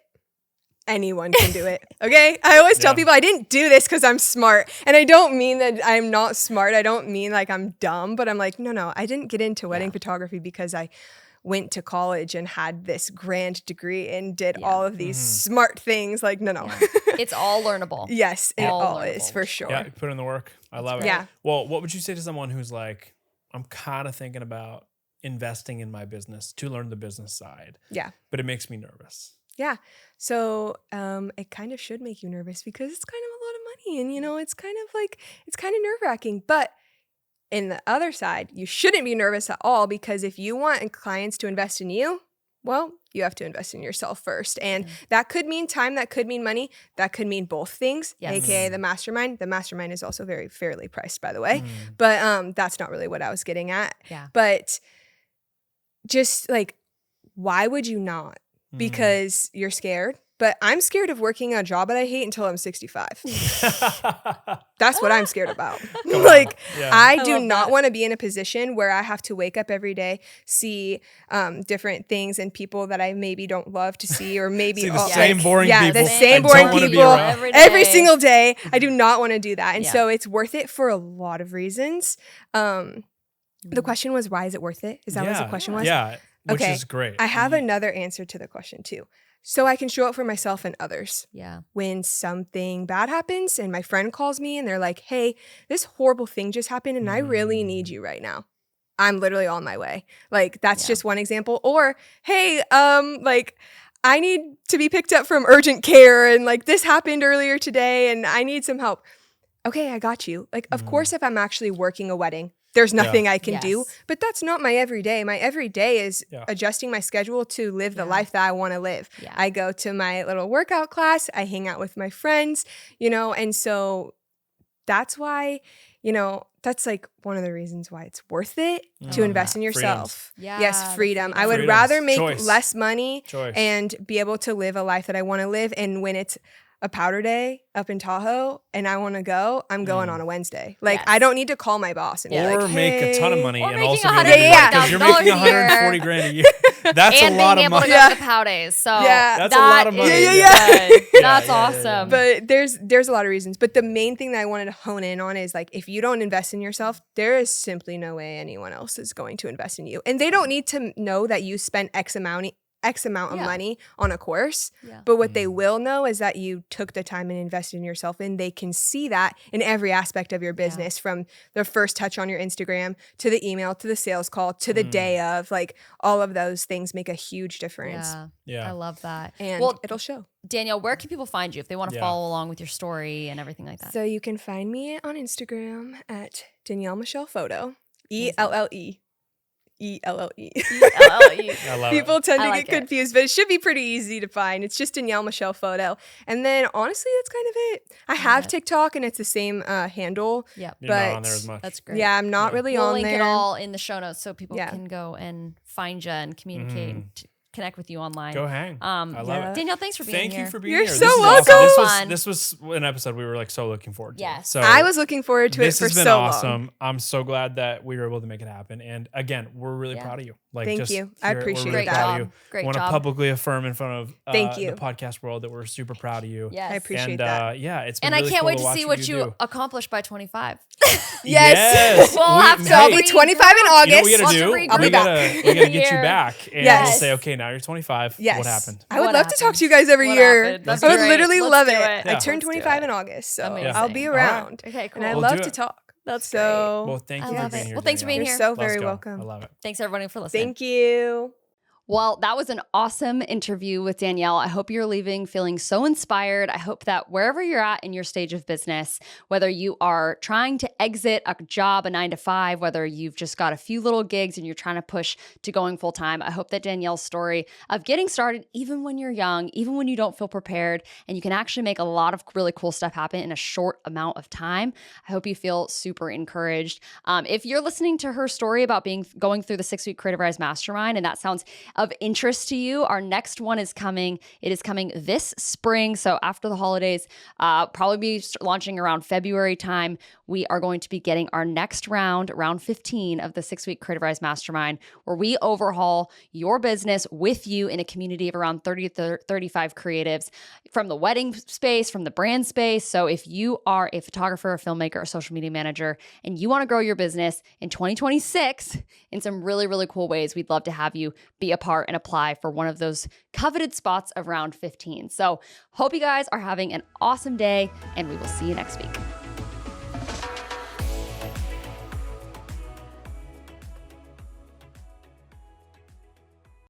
anyone can do it. Okay? I always tell people I didn't do this because I'm smart. And I don't mean that I'm not smart. I don't mean like I'm dumb, but I'm like, no, I didn't get into wedding photography because I went to college and had this grand degree and did all of these smart things. Like, no. It's all learnable. Yes, it all is for sure. Yeah, put in the work. I love it. Yeah. Well, what would you say to someone who's like, I'm kind of thinking about investing in my business to learn the business side. Yeah. But it makes me nervous. Yeah. So it kind of should make you nervous because it's kind of a lot of money and, it's kind of nerve-wracking. But in the other side, you shouldn't be nervous at all because if you want clients to invest in you, well, you have to invest in yourself first. And that could mean time, that could mean money, that could mean both things, aka the mastermind. The mastermind is also very fairly priced, by the way. But that's not really what I was getting at. Yeah. But just like, why would you not? Because you're scared. But I'm scared of working a job that I hate until I'm 65. That's what I'm scared about. I do not want to be in a position where I have to wake up every day, see different things and people that I maybe don't love to see, or maybe the same boring people. the same boring people every single day. I do not want to do that. And so it's worth it for a lot of reasons. The question was, why is it worth it? Is that what the question was? Yeah, which is great. I have another answer to the question too. So I can show up for myself and others. Yeah. When something bad happens and my friend calls me and they're like, hey, this horrible thing just happened and I really need you right now. I'm literally on my way. Like, that's just one example. Or, hey, I need to be picked up from urgent care and like this happened earlier today and I need some help. Okay, I got you. Like, of course, if I'm actually working a wedding, there's nothing I can do. But that's not my everyday. My everyday is adjusting my schedule to live the life that I want to live. Yeah. I go to my little workout class. I hang out with my friends, and so that's why, that's like one of the reasons why it's worth it to invest in yourself. Yes, freedom. I would rather make less money and be able to live a life that I want to live. And when it's a powder day up in Tahoe and I want to go, I'm going on a Wednesday. Like I don't need to call my boss and be like, hey. Make a ton of money or and also because you're making 140 grand a year. That's a lot of money. And being able to go to the pow days. So that's a lot of money. That's awesome. But there's a lot of reasons. But the main thing that I wanted to hone in on is like, if you don't invest in yourself, there is simply no way anyone else is going to invest in you. And they don't need to know that you spent X amount of money on a course. But what they will know is that you took the time and invested in yourself, and they can see that in every aspect of your business, from the first touch on your Instagram to the email to the sales call to the day of, like, all of those things make a huge difference. Yeah. I love that. And it'll show. Danielle, where can people find you if they want to follow along with your story and everything like that? So you can find me on Instagram at Danielle Michelle Photo, ELLE. ELLE. I love People tend to get confused, but it should be pretty easy to find. It's just Danielle Michelle Photo. And then honestly, that's kind of it. I have TikTok and it's the same handle. Yeah. You're not on there as much. That's great. Yeah, I'm not really on there. We'll link it all in the show notes so people can go and find you and communicate and connect with you online. Go hang. I love it. Danielle, thanks for being here. Thank you for being here. You're so welcome. Awesome. This was an episode we were like so looking forward to. Yes. So I was looking forward to it for so long. This has been awesome. I'm so glad that we were able to make it happen. And again, we're really proud of you. Like, thank you. I appreciate really that. Proud of you. Great job. I want to publicly affirm in front of the podcast world that we're super proud of you. Yes. I appreciate that. Yeah, it's been and really I can't cool wait to see what you accomplish by 25. Yes. We'll have to. So I'll be 25 in August. You know what we gotta do? I'll be back. We gotta get you back. And we'll say, okay, now you're 25. Yes. What happened? I would love to talk to you guys every year. I would literally love it. Yeah. I turned 25 in August, so I'll be around. Okay, cool. And I love to talk. That's so. Well, thank you for being here. Well, thanks for being here. You're so very welcome. I love it. Thanks everybody for listening. Thank you. Well, that was an awesome interview with Danielle. I hope you're leaving feeling so inspired. I hope that wherever you're at in your stage of business, whether you are trying to exit a job, a 9-to-5, whether you've just got a few little gigs and you're trying to push to going full time, I hope that Danielle's story of getting started, even when you're young, even when you don't feel prepared, and you can actually make a lot of really cool stuff happen in a short amount of time. I hope you feel super encouraged. If you're listening to her story about going through the 6-week Creativ Rise Mastermind, and that sounds of interest to you, our next one is coming. It is coming this spring. So after the holidays, probably be launching around February time. We are going to be getting our next round 15 of the 6-week Creativ Rise Mastermind, where we overhaul your business with you in a community of around 30 to 35 creatives from the wedding space, from the brand space. So if you are a photographer, a filmmaker, a social media manager, and you want to grow your business in 2026 in some really, really cool ways, we'd love to have you be a part and apply for one of those coveted spots of round 15. So hope you guys are having an awesome day, and we will see you next week.